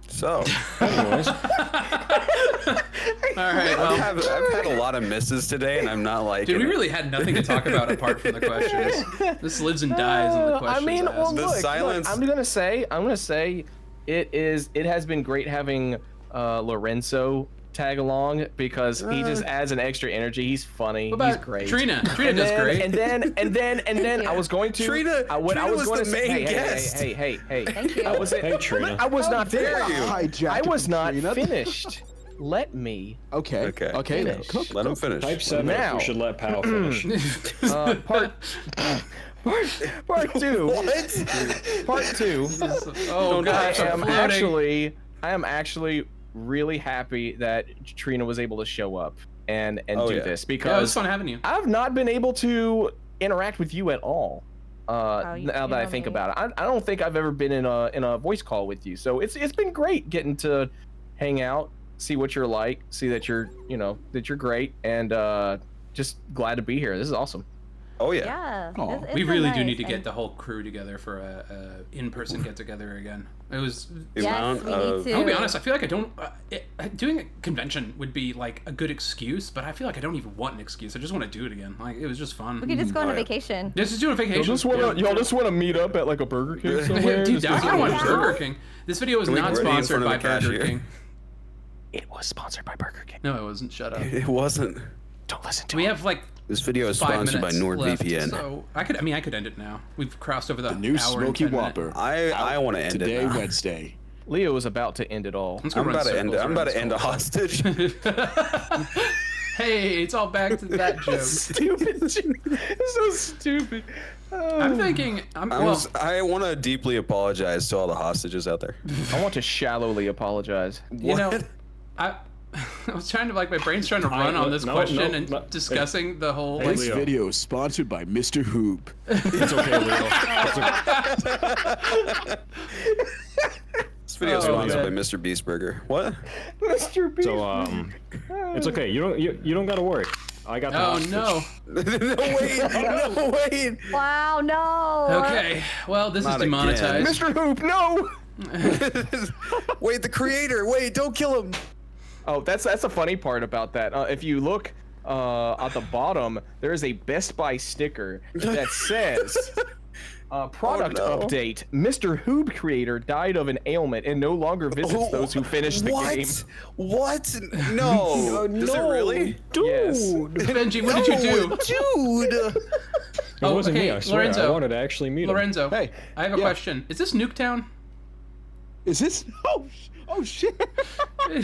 So, Anyways, All right. Well, I've had a lot of misses today, and I'm not like. dude, we really had nothing to talk about apart from the questions. This lives and dies in the questions. I mean, asked. well, The look, silence- I'm gonna say, it has been great having Lorenzo tag along because he just adds an extra energy. He's funny. What He's about great. Trina? Trina does great. And then I was going to. Trina- I Trina was was going the to say, main hey, guest. hey. Thank you. I was, Hey, Trina. I was not dare finished. you. Hijacked I was from not Trina. finished. Let me. Okay. Okay. Okay. Finish. Cook. Let him finish. Type 7 Now. we should let Pal finish. Part two. What? Part two. Oh gosh, I am actually really happy that Trina was able to show up and Oh, do yeah. this Yeah, it was because fun having you. I've not been able to interact with you at all. You Now that I know think me. about it, I don't think I've ever been in a voice call with you. So it's been great getting to hang out, see what you're like, see that you're great, and just glad to be here. This is awesome. Oh yeah. Yeah. Aw. it's We been really do nice, need to get and- the whole crew together for a in-person get-together again. It was. The Yes, amount we of need to. I'll be honest. I feel like I don't. Doing a convention would be like a good excuse, but I feel like I don't even want an excuse. I just want to do it again. Like it was just fun. We could just go on Oh, a yeah. vacation. Just do a vacation. Y'all just want to meet up at like a Burger King somewhere. Dude, I kind of want Yeah. Burger King. This video was Can we not party in sponsored front by of the Burger cashier? King. It was sponsored by Burger King. No, it wasn't. Shut up. It wasn't. Don't listen to We him. have like This video is 5 sponsored by minutes left, NordVPN. so I could end it now. We've crossed over the The new hour and Smoky 10 minute. Whopper. I want to end Today, it now. Wednesday. Leo is about to end it all. Let's go I'm run about to end it. circles I'm about to around end a this hostage. hole. Hey, it's all back to that joke. Stupid. So stupid. I'm thinking. Well, I want to deeply apologize to all the hostages out there. I want to shallowly apologize. you know, What? I was trying to my brain's trying to run on this no, question no, and no. discussing the whole Hey, like. This Leo. video is sponsored by Mr. Hoob. It's okay, Leo. This video is Oh, sponsored yeah. by Mr. Beast Burger. What? Mr. Beast. So it's okay. You don't gotta worry. I got the Oh hostage. no. No wait. Wow, no. Okay. Well, this Not is demonetized. Mr. Hoop, no. Wait, the creator. Wait, don't kill him. Oh, that's a funny part about that. If you look at the bottom, there is a Best Buy sticker that says product Oh, no. update. Mr. Hoob creator died of an ailment and no longer visits those who finish the what? game. What? No. Does it really? Yes. Benji, what did you do? Dude. It Oh, wasn't me. okay, I swear. I Lorenzo. wanted to actually meet him. Lorenzo, Hey, I have a yeah. question. Is this Nuketown? Is this? Oh shit!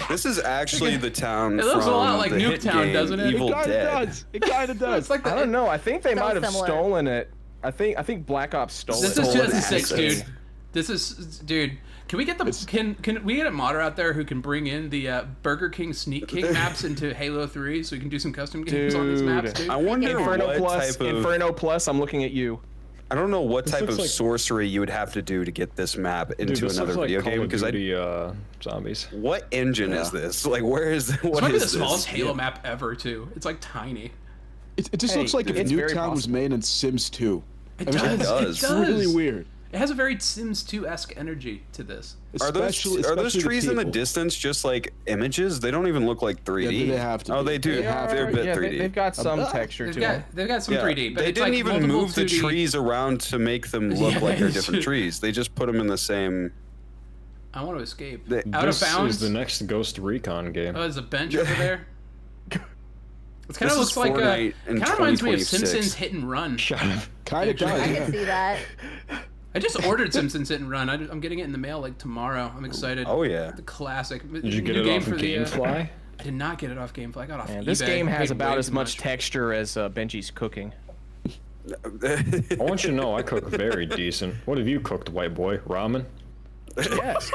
This is actually the town It looks a from lot like the hit Nuketown, game doesn't it? Evil It kind Dead. of does. It kind of does. It's like the, I don't know. I think they So might have similar. stolen it. I think Black Ops stole This it. is Stolen 2006, dude. assets. This is, dude. Can we get the can we get a modder out there who can bring in the Burger King Sneak King maps into Halo 3 so we can do some custom games on these maps, dude? I wonder Inferno what Plus. type of. Inferno Plus. I'm looking at you. I don't know what type looks of like- sorcery you would have to do to get this map Dude, into this another looks like video Call game of because I. Duty, zombies. What engine is this? Like, where is This what might be is the smallest this? Halo map ever, too. It's like tiny. It just Hey, looks like if it's very Nuketown was possible. made in Sims 2. It I mean, does. it does. It's really weird. It has a very Sims 2-esque energy to this. Are those Especially trees in the people. distance just like images? They don't even look like 3D. Yeah, they have to Oh, be. they do. They have They're a to bit yeah, 3D. they've got some texture to them. They've got some Yeah. 3D, but they it's didn't like even multiple move the 2D. trees around to make them look Yeah, like they're it's different true. trees. They just put them in the same. I want to escape. They- Out This of bounds. is the next Ghost Recon game. Oh, there's a bench over there. It kind of This is looks like Fortnite in kind of reminds me of 2026. Simpsons Hit and Run. Shut up. Kind of Actually, does. I Yeah. can see that. I just ordered Simpsons Hit and Run. I'm getting it in the mail like tomorrow. I'm excited. Oh yeah. The classic. Did you get it off of GameFly? I did not get it off GameFly. I got it off Man, eBay. this game I has paid about way as too much texture as Benji's cooking. I want you to know I cook very decent. What have you cooked, white boy? Ramen? Yes.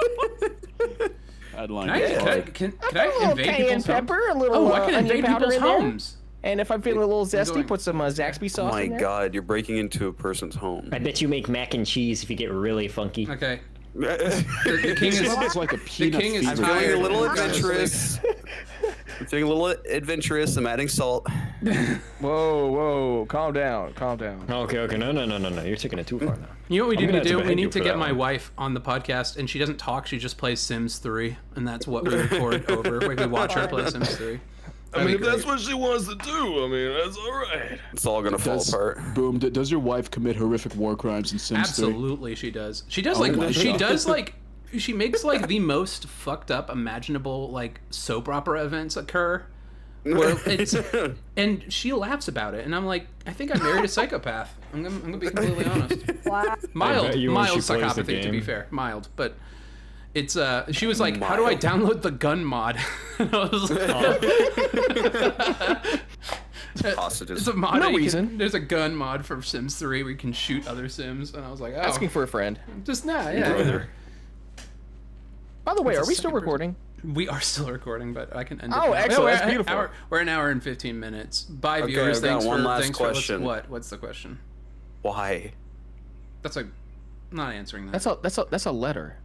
I'd like Can I, it. can I invade people's homes? a little Oh, I can invade people's homes. And if I'm feeling a little zesty, going- put some Zaxby Oh sauce my in there. god, you're breaking into a person's home. I bet you make mac and cheese if you get really funky. Okay. The king is. It's like a peanut king is I'm fever. feeling tired. a little and goes to sleep. adventurous. I'm feeling a little adventurous. I'm adding salt. Whoa, calm down. Okay, no. You're taking it too far now. You know what we I'm need gonna to have do? to We ban you need to for get that my one. wife on the podcast, and she doesn't talk. She just plays Sims 3, and that's what we record over. We watch her play Sims 3. I mean, if that's great. what she wants to do, I mean, that's all right. It's all gonna fall apart. Boom. Does your wife commit horrific war crimes in Sims 3? Absolutely, she does. She does Oh my like God. she makes like the most fucked up imaginable like soap opera events occur. Where it's and she laughs about it, and I'm like, I think I married a psychopath. I'm gonna be completely honest. Wow. bet you when she plays the Psychopathy, to be game. fair, mild, but. It's she was like, how do I download the gun mod? And I was like, Hostages. it's a mod. No that you reason. can, there's a gun mod for Sims 3 where you can shoot other Sims, and I was like, oh, Asking for a friend. just nah, yeah. Brother. By the way, It's a are we still second person. recording? We are still recording, but I can end it. Oh, now. excellent. We're That's at beautiful. We're an hour and 15 minutes. Bye, Okay, viewers. I've got Thanks one for last thanks question. What's the question? Why? That's like not answering that. That's a letter.